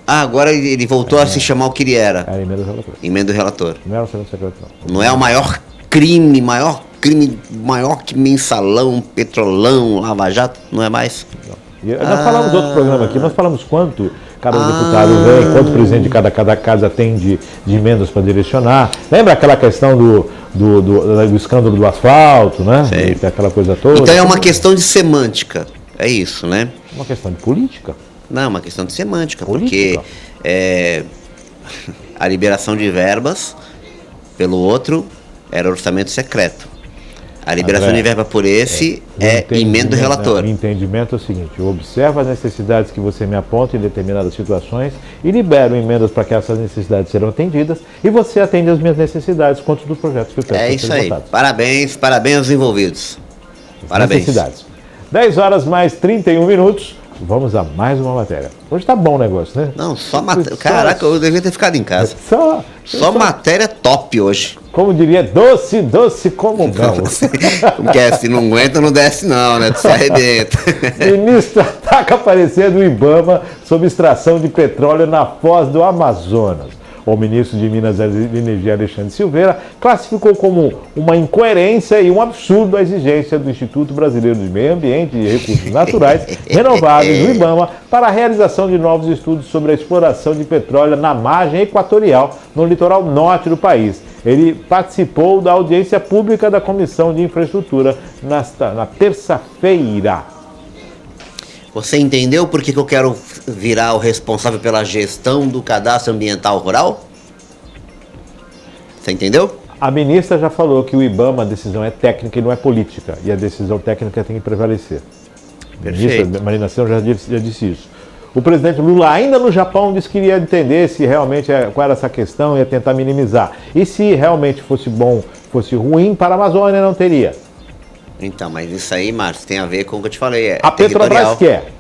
Ah, agora ele voltou a se chamar o que ele era. Era emenda do relator. Emenda do relator. Não era orçamento secreto, não. Não é o maior crime, maior que mensalão, petrolão, lava-jato, não é mais? E nós falamos outro programa aqui, nós falamos quanto cada deputado vem, quanto o presidente de cada casa tem de emendas para direcionar. Lembra aquela questão do escândalo do asfalto, né? Sei. Aquela coisa toda. Então é uma questão de semântica. É isso, né? Uma questão de política. Não, é uma questão de semântica, Política. porque a liberação de verbas, pelo outro, era orçamento secreto. A liberação André, de verba por esse é emenda do relator. O entendimento é o seguinte: eu observo as necessidades que você me aponta em determinadas situações e libero emendas para que essas necessidades serão atendidas e você atende as minhas necessidades quanto dos projetos que eu peço É para isso serem aí. votados. Parabéns aos envolvidos. Parabéns. Necessidades. 10 horas mais 31 minutos. Vamos a mais uma matéria. Hoje tá bom o negócio, né? Não, só matéria. Caraca, eu devia ter ficado em casa. Só matéria top hoje. Como diria, doce como mel. Porque se não aguenta, não desce não, né? Tu se arrebenta. Ministro ataca parecer do IBAMA sobre extração de petróleo na foz do Amazonas. O ministro de Minas e Energia, Alexandre Silveira, classificou como uma incoerência e um absurdo a exigência do Instituto Brasileiro de Meio Ambiente e Recursos Naturais Renováveis, do IBAMA, para a realização de novos estudos sobre a exploração de petróleo na margem equatorial, no litoral norte do país. Ele participou da audiência pública da Comissão de Infraestrutura na terça-feira. Você entendeu por que eu quero virar o responsável pela gestão do cadastro ambiental rural? Você entendeu? A ministra já falou que o IBAMA, a decisão é técnica e não é política, e a decisão técnica tem que prevalecer. A Perfeito. ministra Marina Silva já disse isso. O presidente Lula, ainda no Japão, disse que iria entender se realmente qual era essa questão e ia tentar minimizar. E se realmente fosse bom, fosse ruim, para a Amazônia não teria. Então, mas isso aí, Márcio, tem a ver com o que eu te falei. É A territorial. Petrobras quer.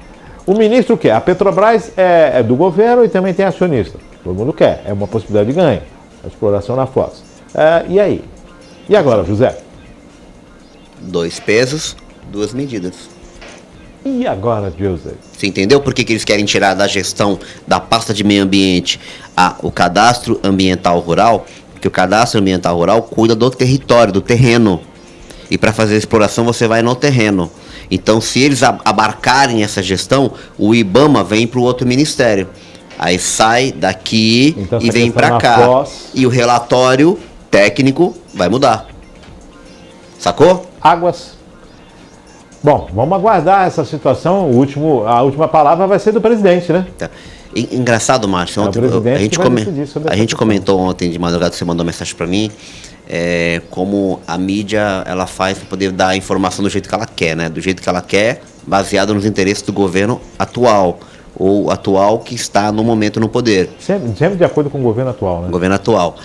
O ministro quer. A Petrobras é do governo e também tem acionista. Todo mundo quer. É uma possibilidade de ganho. A exploração na foz. E aí? E agora, José? 2 pesos, 2 medidas. E agora, José? Você entendeu por que eles querem tirar da gestão da pasta de meio ambiente o cadastro ambiental rural? Porque o cadastro ambiental rural cuida do território, do terreno. E para fazer a exploração você vai no terreno. Então, se eles abarcarem essa gestão, o IBAMA vem para o outro ministério. Aí sai daqui Então, e essa vem questão para na cá. foz- E o relatório técnico vai mudar. Sacou? Águas. Bom, vamos aguardar essa situação. A última palavra vai ser do presidente, né? Tá. Engraçado, Márcio, É o ontem presidente a gente, que vai decidir sobre a essa gente questão. comentou ontem de madrugada, você mandou mensagem para mim, como a mídia ela faz para poder dar a informação do jeito que ela quer, né? Do jeito que ela quer, baseado nos interesses do governo atual, ou atual que está no momento no poder, Sempre de acordo com o governo atual, né? o governo atual.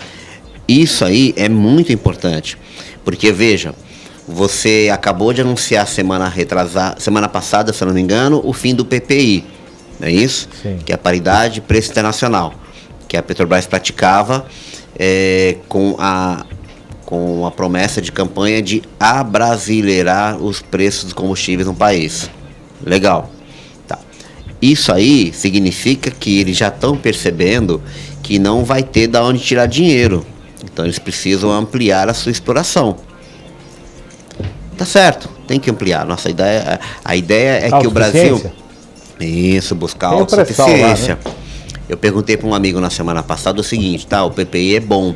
Isso aí é muito importante, porque veja, você acabou de anunciar semana passada, se eu não me engano, o fim do PPI, não é isso? Sim. Que é a paridade preço internacional, que a Petrobras praticava com a promessa de campanha de abrasileirar os preços dos combustíveis no país. Legal. Tá. Isso aí significa que eles já estão percebendo que não vai ter de onde tirar dinheiro. Então eles precisam ampliar a sua exploração. Tá certo, tem que ampliar. A ideia é que o Brasil... Isso, buscar Tem o pré-sal lá, autossuficiência. Eu perguntei para um amigo na semana passada o seguinte, tá, o PPI é bom,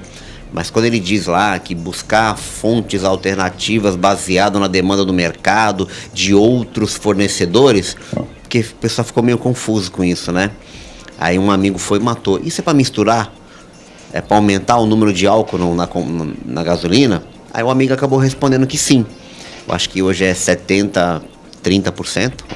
mas quando ele diz lá que buscar fontes alternativas baseado na demanda do mercado, de outros fornecedores, porque o pessoal ficou meio confuso com isso, né? Aí um amigo foi e matou. Isso é para misturar? É para aumentar o número de álcool na gasolina? Aí o amigo acabou respondendo que sim. Eu acho que hoje é 30%,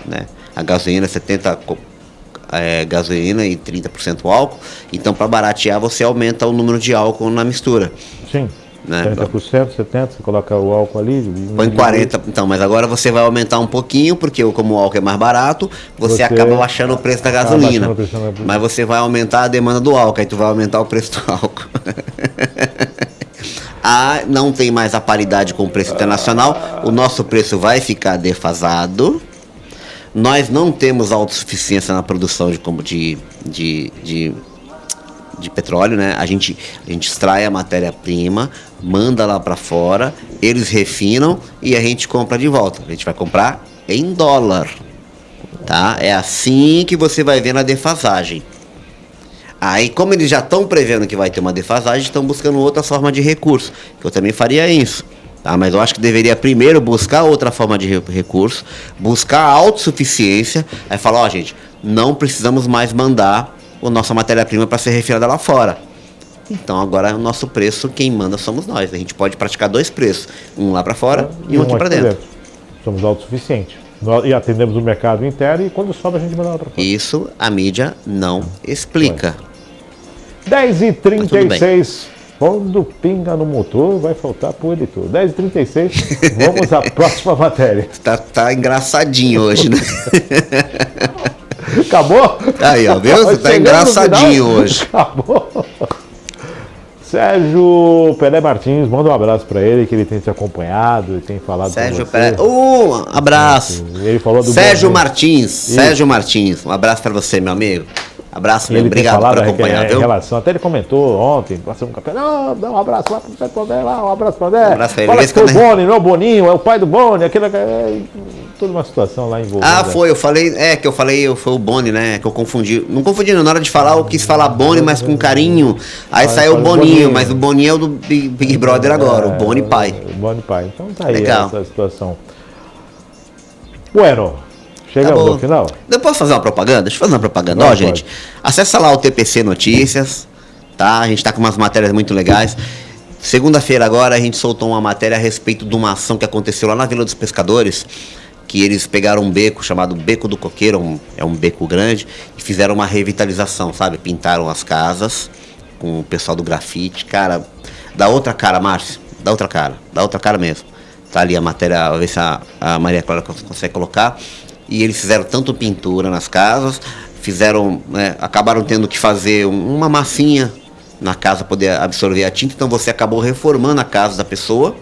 né? A gasolina é gasolina e 30% álcool. Então, para baratear, você aumenta o número de álcool na mistura. Sim. Né? 30%, 70%, você coloca o álcool ali. Põe 40%, então, mas agora você vai aumentar um pouquinho, porque como o álcool é mais barato, você acaba baixando o preço da gasolina. Mas você vai aumentar a demanda do álcool, aí tu vai aumentar o preço do álcool. Não tem mais a paridade com o preço internacional, o nosso preço vai ficar defasado. Nós não temos autossuficiência na produção de petróleo, né? A gente extrai a matéria-prima, manda lá para fora, eles refinam e a gente compra de volta. A gente vai comprar em dólar, tá? É assim que você vai ver na defasagem. Aí, como eles já estão prevendo que vai ter uma defasagem, estão buscando outra forma de recurso. Eu também faria isso, tá? Mas eu acho que deveria primeiro buscar outra forma de recurso, buscar a autossuficiência, aí falar, gente, não precisamos mais mandar a nossa matéria-prima para ser refinada lá fora. Então agora o nosso preço, quem manda somos nós. A gente pode praticar 2 preços, um lá para fora e um aqui para dentro. Somos autossuficientes. E atendemos o mercado interno e quando sobra a gente manda lá para fora. Isso a mídia não explica. 10h36, quando pinga no motor, vai faltar pro editor. 10h36, vamos à próxima matéria. Tá engraçadinho hoje, né? Acabou? Aí, ó, viu? Você tá engraçadinho hoje. Acabou. Sérgio Pelé Martins, manda um abraço para ele, que ele tem se acompanhado e tem falado Sérgio com você. Pelé, abraço. Ele falou do Sérgio Martins, Sérgio Martins, um abraço para você, meu amigo. Abraço, meu, obrigado por acompanhar, viu? Relação, até ele comentou ontem, passamos um café, dá um abraço lá pro Sérgio Pelé, lá, um abraço pro André. Um abraço pra ele. Fala que foi o Boni, não é o Boninho, é o pai do Boni, toda uma situação lá envolvida. Foi o Boni, né, que eu confundi. Não confundi, na hora de falar, eu quis falar Boni, mas com carinho. Aí saiu o Boninho, mas o Boninho é o do Big Brother agora, o Boni pai. O Boni pai, então tá aí legal. Essa situação. Bueno. Chegamos no final? Eu posso fazer uma propaganda? Deixa eu fazer uma propaganda. Ó, gente, acessa lá o TPC Notícias, tá? A gente tá com umas matérias muito legais. Segunda-feira agora a gente soltou uma matéria a respeito de uma ação que aconteceu lá na Vila dos Pescadores, que eles pegaram um beco chamado Beco do Coqueiro, é um beco grande, e fizeram uma revitalização, sabe? Pintaram as casas com o pessoal do grafite. Cara, dá outra cara, Márcio, dá outra cara mesmo. Tá ali a matéria, vou ver se a Maria Clara consegue colocar. E eles fizeram tanto pintura nas casas, acabaram tendo que fazer uma massinha na casa para poder absorver a tinta, então você acabou reformando a casa da pessoa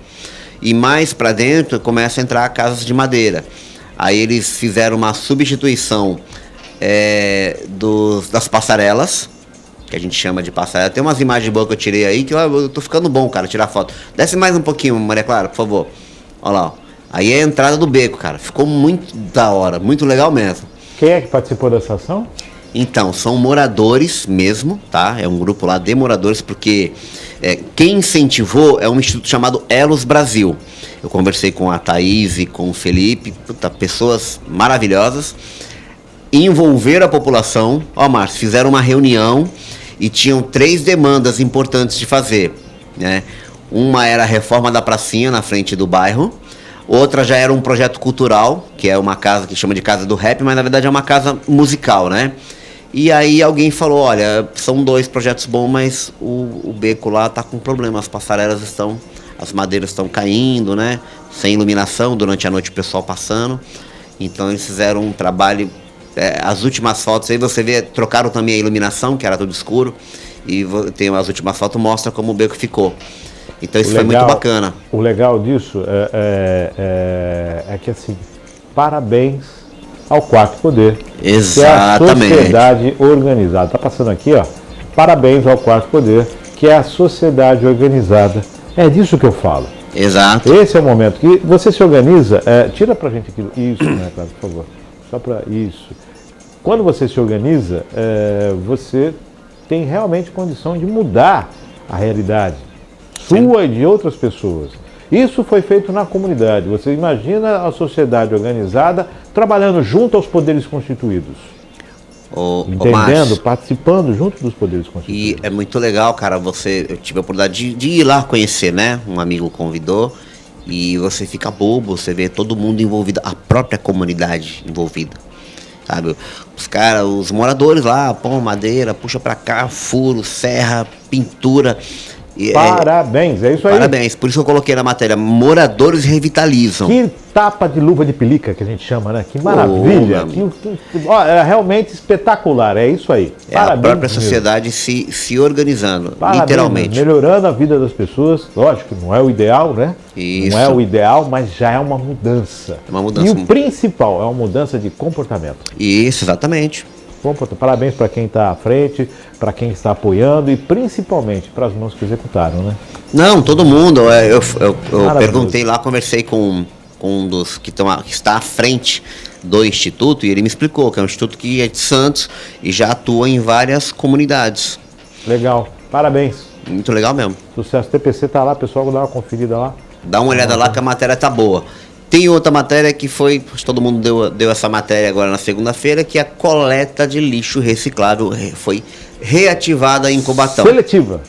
e mais para dentro começa a entrar casas de madeira. Aí eles fizeram uma substituição das passarelas, que a gente chama de passarela. Tem umas imagens boas que eu tirei aí, que eu tô ficando bom, cara, tirar foto. Desce mais um pouquinho, Maria Clara, por favor. Olha lá, ó. Aí é a entrada do beco, cara. Ficou muito da hora, muito legal mesmo. Quem é que participou dessa ação? Então, são moradores mesmo, tá? É um grupo lá de moradores, porque quem incentivou é um instituto chamado Elos Brasil. Eu conversei com a Thaís e com o Felipe, pessoas maravilhosas. Envolveram a população. Ó, Márcio, fizeram uma reunião e tinham 3 demandas importantes de fazer, né? Uma era a reforma da pracinha na frente do bairro. Outra já era um projeto cultural, que é uma casa que chama de Casa do Rap, mas na verdade é uma casa musical, né? E aí alguém falou, olha, são 2 projetos bons, mas o beco lá tá com problema, as madeiras estão caindo, né? Sem iluminação, durante a noite o pessoal passando. Então eles fizeram um trabalho, as últimas fotos aí você vê, trocaram também a iluminação, que era tudo escuro, e tem as últimas fotos, mostra como o beco ficou. Então isso foi muito bacana. O legal disso é que assim, parabéns ao Quarto Poder. Exatamente. Que é a sociedade organizada. Tá passando aqui, ó. Parabéns ao Quarto Poder, que é a sociedade organizada. É disso que eu falo. Exato. Esse é o momento que você se organiza. Tira pra gente aquilo. Isso, né, claro, por favor. Só para isso. Quando você se organiza, você tem realmente condição de mudar a realidade sua e de outras pessoas. Isso foi feito na comunidade. Você imagina a sociedade organizada trabalhando junto aos poderes constituídos. Entendendo, participando junto dos poderes constituídos. E é muito legal, cara, eu tive a oportunidade de ir lá conhecer, né? Um amigo convidou e você fica bobo, você vê todo mundo envolvido, a própria comunidade envolvida. sabe? Os moradores lá, põe madeira, puxa pra cá, furo, serra, pintura. Parabéns, é isso aí. Parabéns, por isso que eu coloquei na matéria, moradores revitalizam. Que tapa de luva de pelica que a gente chama, né? Que maravilha. É realmente espetacular, é isso aí. Parabéns, a própria sociedade se organizando, parabéns, literalmente. Melhorando a vida das pessoas, lógico, não é o ideal, né? Isso. Não é o ideal, mas já é uma mudança. É uma mudança. E o principal é uma mudança de comportamento. Isso, exatamente. Parabéns para quem está à frente, para quem está apoiando e principalmente para as mãos que executaram, né? Não, todo mundo. Eu perguntei lá, conversei com um dos que está à frente do Instituto e ele me explicou que é um instituto que é de Santos e já atua em várias comunidades. Legal, parabéns. Muito legal mesmo. Sucesso. TPC está lá, pessoal, dá uma conferida lá. Dá uma olhada lá que a matéria tá boa. Tem outra matéria que foi, todo mundo deu essa matéria agora na segunda-feira, que a coleta de lixo reciclável foi reativada em Cubatão. Seletiva.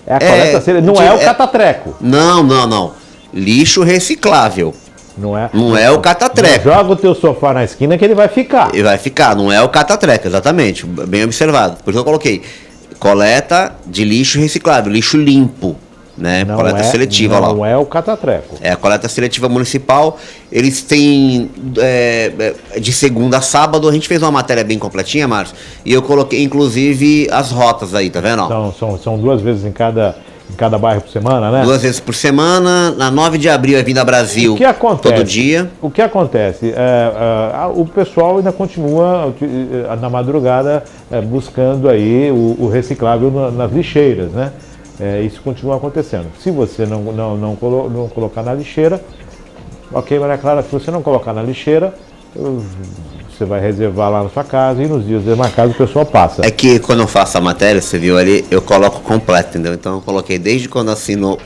É a coleta seletiva, não é o catatreco. Não. Lixo reciclável. Não é o catatreco. Não joga o teu sofá na esquina que ele vai ficar. Ele vai ficar, não é o catatreco, exatamente, bem observado. Por isso eu coloquei coleta de lixo reciclável, lixo limpo. Né? Coleta seletiva lá. Não é o catatreco. É a coleta seletiva municipal. Eles têm de segunda a sábado. A gente fez uma matéria bem completinha, Márcio. E eu coloquei, inclusive, as rotas aí, tá vendo? São 2 vezes em cada bairro por semana, né? 2 vezes por semana. Na 9 de abril é Vinda Brasil. O que acontece? Todo dia. O que acontece? O pessoal ainda continua na madrugada buscando aí o reciclável nas lixeiras, né? Isso continua acontecendo. Se você não colocar na lixeira, ok, Maria Clara, se você não colocar na lixeira, você vai reservar lá na sua casa e nos dias demarcados o pessoal passa. É que quando eu faço a matéria, você viu ali, eu coloco completo, entendeu? Então eu coloquei desde quando assinou,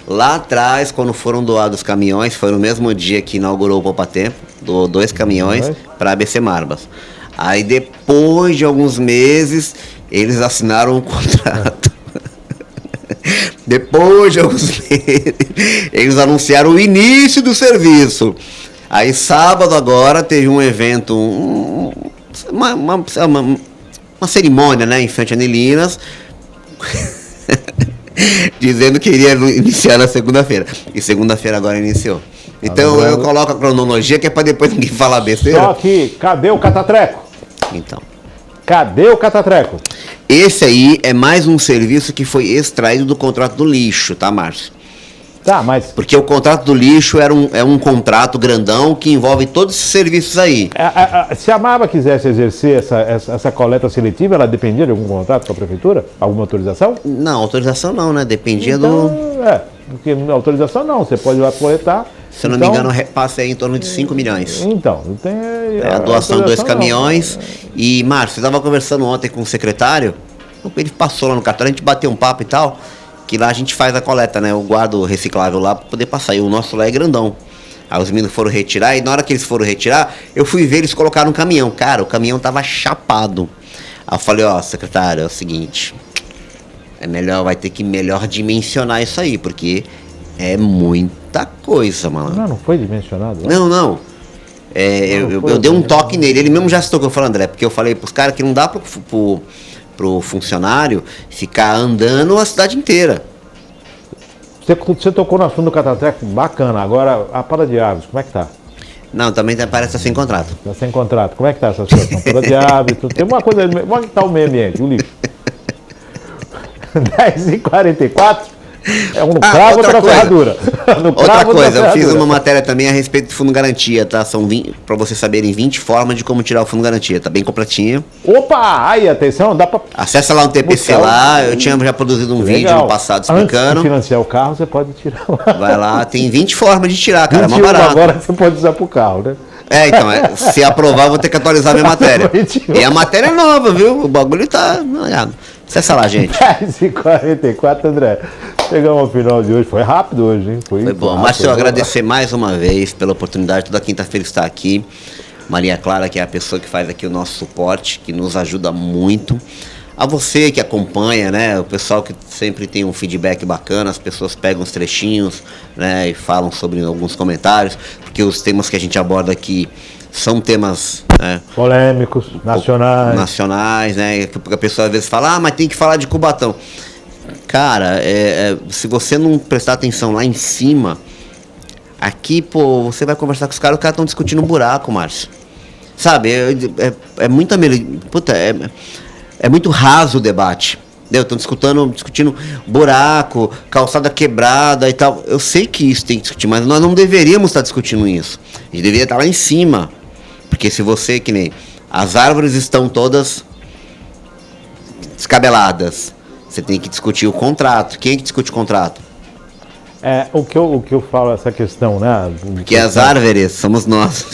lá atrás, quando foram doados os caminhões, foi no mesmo dia que inaugurou o Poupa Tempo, doou 2 caminhões para ABC Marbas. Aí depois de alguns meses, eles assinaram um contrato. Depois de alguns meses, eles anunciaram o início do serviço. Aí sábado agora teve um evento, uma cerimônia, né, em frente a Nelinas, dizendo que iria iniciar na segunda-feira. E segunda-feira agora iniciou. Então eu coloco a cronologia que é para depois ninguém falar besteira. Só que, cadê o catatreco? Então. Cadê o catatreco? Esse aí é mais um serviço que foi extraído do contrato do lixo, tá, Márcio? Tá, mas... Porque o contrato do lixo é um contrato grandão que envolve todos esses serviços aí. Se a Marba quisesse exercer essa coleta seletiva, ela dependia de algum contrato com a prefeitura? Alguma autorização? Não, autorização não, né? Dependia porque autorização não, você pode ir lá coletar. Se eu não me engano, o repasse é em torno de 5 milhões. Então, não tem... a doação de 2 caminhões. E, Márcio, você estava conversando ontem com o secretário, ele passou lá no cartório, a gente bateu um papo e tal, que lá a gente faz a coleta, né? Eu guardo o reciclável lá para poder passar. E o nosso lá é grandão. Aí os meninos foram retirar, e na hora que eles foram retirar, eu fui ver eles colocaram um caminhão. Cara, o caminhão tava chapado. Aí eu falei, secretário, é o seguinte, vai ter que melhor dimensionar isso aí, porque é muita coisa, mano. Não foi dimensionado? Não. Eu dei um toque nele, ele mesmo já se tocou, falando, André, porque eu falei pros caras que não dá pro funcionário ficar andando a cidade inteira. Você tocou no assunto do catatreco, bacana. Agora, a Para de Aves, como é que tá? Não, também parece estar sem contrato. Tá sem contrato. Como é que tá essa situação? Para de Aves, tem uma coisa... Como é que tá o meio ambiente, o lixo? 10h44. Um cravo, outra ferradura. Outra coisa, eu fiz uma matéria também a respeito do Fundo Garantia, tá? São 20, pra vocês saberem, 20 formas de como tirar o Fundo Garantia, tá bem completinho. Opa! Aí, atenção, dá pra... Acessa lá no TPC lá, eu tinha já produzido um vídeo no passado explicando. Antes de financiar o carro, você pode tirar lá. Vai lá, tem 20 formas de tirar, cara, é mais barato. Agora você pode usar pro carro, né? Então, se aprovar, eu vou ter que atualizar a minha matéria. E a matéria é nova, viu? O bagulho tá... Acessa lá, gente. 10h44, André. Chegamos ao final de hoje. Foi rápido hoje, hein? Foi bom. Mas eu agradecer mais uma vez pela oportunidade. Toda quinta-feira estar aqui. Maria Clara, que é a pessoa que faz aqui o nosso suporte, que nos ajuda muito. A você que acompanha, né? O pessoal que sempre tem um feedback bacana, as pessoas pegam os trechinhos, né? E falam sobre alguns comentários, porque os temas que a gente aborda aqui são temas, né, Polêmicos, nacionais. né? Porque a pessoa às vezes fala, mas tem que falar de Cubatão. Cara, se você não prestar atenção lá em cima, aqui, pô, você vai conversar com os caras estão discutindo um buraco, Márcio. Sabe, é muita... Puta, é muito raso o debate. Estão discutindo buraco, calçada quebrada e tal. Eu sei que isso tem que discutir, mas nós não deveríamos estar discutindo isso. A gente deveria estar lá em cima. Porque se você, que nem... As árvores estão todas descabeladas. Você tem que discutir o contrato. Quem é que discute o contrato? O que eu falo, essa questão, né? Porque as árvores somos nós.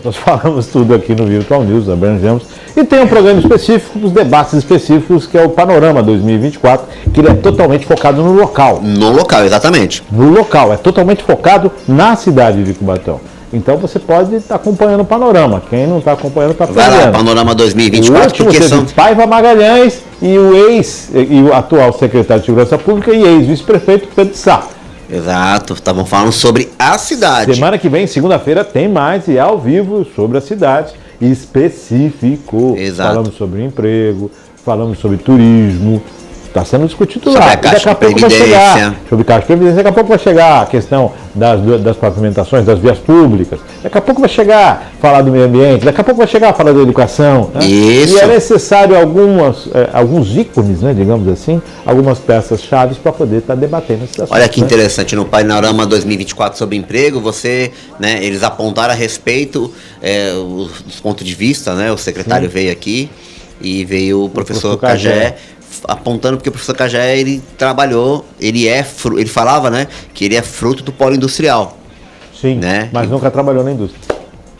Nós falamos tudo aqui no Virtual News, abrangemos. E tem um programa específico, os debates específicos, que é o Panorama 2024, que ele é totalmente focado no local. No local, exatamente. No local, é totalmente focado na cidade de Cubatão. Então você pode estar acompanhando o Panorama. Quem não está acompanhando está perdendo. Vai lá, Panorama 2024, porque são Paiva Magalhães e o atual secretário de Segurança Pública e ex-vice-prefeito Pedro Sá. Exato, estavam falando sobre a cidade. Semana que vem, segunda-feira, tem mais e ao vivo sobre a cidade específico. Exato. Falamos sobre emprego, falamos sobre turismo. Está sendo discutido sobre lá. A Caixa daqui a pouco vai chegar sobre Caixa de Previdência. Daqui a pouco vai chegar a questão das pavimentações, das vias públicas. Daqui a pouco vai chegar falar do meio ambiente. Daqui a pouco vai chegar falar da educação. Né? Isso. E é necessário alguns ícones, né, digamos assim, algumas peças-chave para poder estar debatendo esse assunto. Olha que interessante, no Panorama 2024 sobre emprego, eles apontaram a respeito dos pontos de vista, né? O secretário veio aqui e veio o professor Cagé apontando, porque o professor Cagé, ele trabalhou, ele falava, né, que ele é fruto do polo industrial. Sim, né? Mas nunca trabalhou na indústria.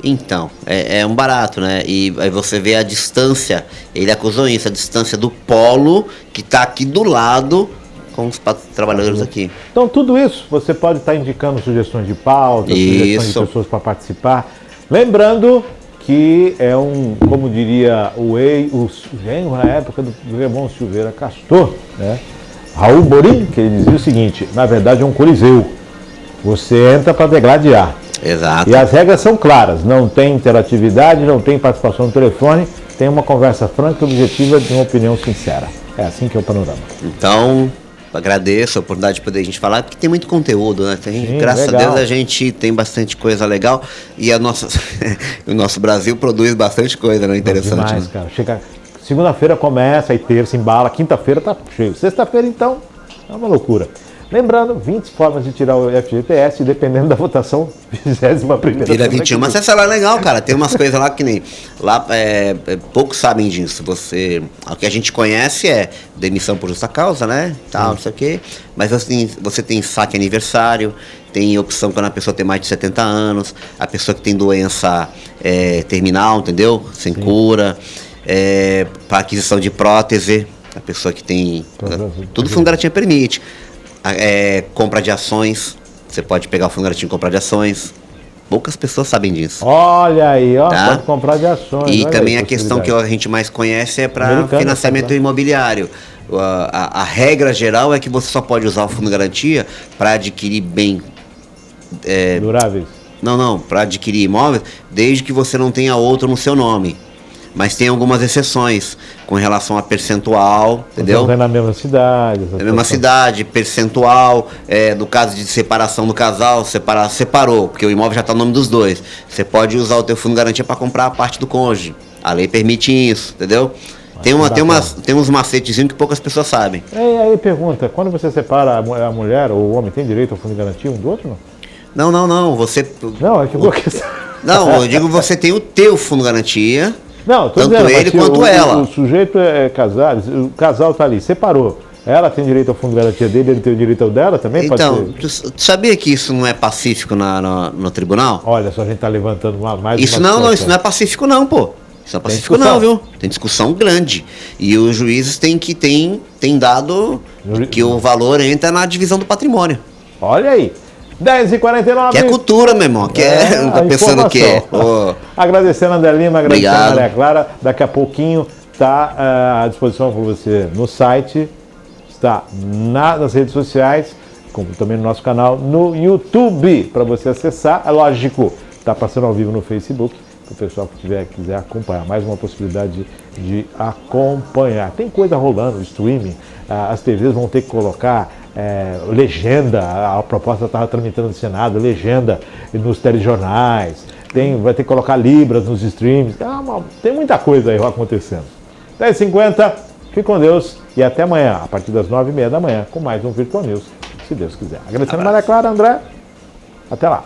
Então, é um barato, né? E aí você vê a distância, ele acusou isso, a distância do polo, que está aqui do lado, com os trabalhadores aqui. Então, tudo isso, você pode estar indicando sugestões de pauta, sugestões de pessoas para participar. Lembrando que é como diria o genro na época do Raymond Silveira Castor, né? Raul Borim, que ele dizia o seguinte: na verdade é um coliseu, você entra para degladiar. Exato. E as regras são claras, não tem interatividade, não tem participação no telefone, tem uma conversa franca e objetiva de uma opinião sincera. É assim que é o panorama. Então, agradeço a oportunidade de poder a gente falar, porque tem muito conteúdo, né? Sim, graças a Deus a gente tem bastante coisa legal e o nosso Brasil produz bastante coisa, né? Interessante. Demais, né? cara. Chega, segunda-feira começa, aí terça embala, quinta-feira tá cheio. Sexta-feira, então, é uma loucura. Lembrando, 20 formas de tirar o FGTS, dependendo da votação, 21ª. Vira 21, mas essa lá é legal, cara. Tem umas coisas lá que nem... Lá, poucos sabem disso. O que a gente conhece é demissão por justa causa, né? Tal, não sei o quê. Mas assim, você tem saque aniversário, tem opção quando a pessoa tem mais de 70 anos, a pessoa que tem doença terminal, entendeu? Sem cura, para aquisição de prótese, a pessoa que tem... Tudo Fundo Garantia permite. Compra de ações, você pode pegar o Fundo Garantia e comprar de ações. Poucas pessoas sabem disso. Olha aí, ó, tá? Pode comprar de ações. E também a questão que a gente mais conhece é para financiamento imobiliário. A regra geral é que você só pode usar o Fundo Garantia para adquirir duráveis. Não, para adquirir imóveis, desde que você não tenha outro no seu nome. Mas tem algumas exceções com relação a percentual, entendeu? Não é na mesma cidade. Na mesma cidade, percentual, no caso de separação do casal, separou, porque o imóvel já está no nome dos dois. Você pode usar o teu fundo de garantia para comprar a parte do cônjuge. A lei permite isso, entendeu? Tem uns macetezinhos que poucas pessoas sabem. Aí pergunta, quando você separa a mulher ou o homem, tem direito ao fundo de garantia um do outro, não? Não, você... Não, é que Não, eu digo você tem o teu fundo de garantia... Não, tanto dizendo, ele quanto ela. O sujeito é casado, o casal está ali, separou. Ela tem direito ao fundo de garantia dele, ele tem o direito ao dela também? Então, tu sabia que isso não é pacífico no tribunal? Olha, só a gente está levantando mais isso uma isso não é pacífico não, pô. Isso não é pacífico não, viu? Tem discussão grande. E os juízes têm dado que o valor entra na divisão do patrimônio. Olha aí. 10h49. Que é cultura, meu irmão. Tá pensando o quê? Agradecendo a André Lima, agradecendo a Obrigado. Maria Clara. Daqui a pouquinho está à disposição para você no site, está nas redes sociais, como também no nosso canal no YouTube, para você acessar. É lógico, está passando ao vivo no Facebook, para o pessoal que quiser acompanhar. Mais uma possibilidade de acompanhar. Tem coisa rolando, streaming, as TVs vão ter que colocar legenda, a proposta estava tramitando no Senado, legenda nos telejornais, vai ter que colocar libras nos streams, tem muita coisa aí acontecendo. 10h50, fique com Deus e até amanhã, a partir das 9h30 da manhã, com mais um Virtual News, se Deus quiser. Agradecendo a Maria Clara, André, até lá.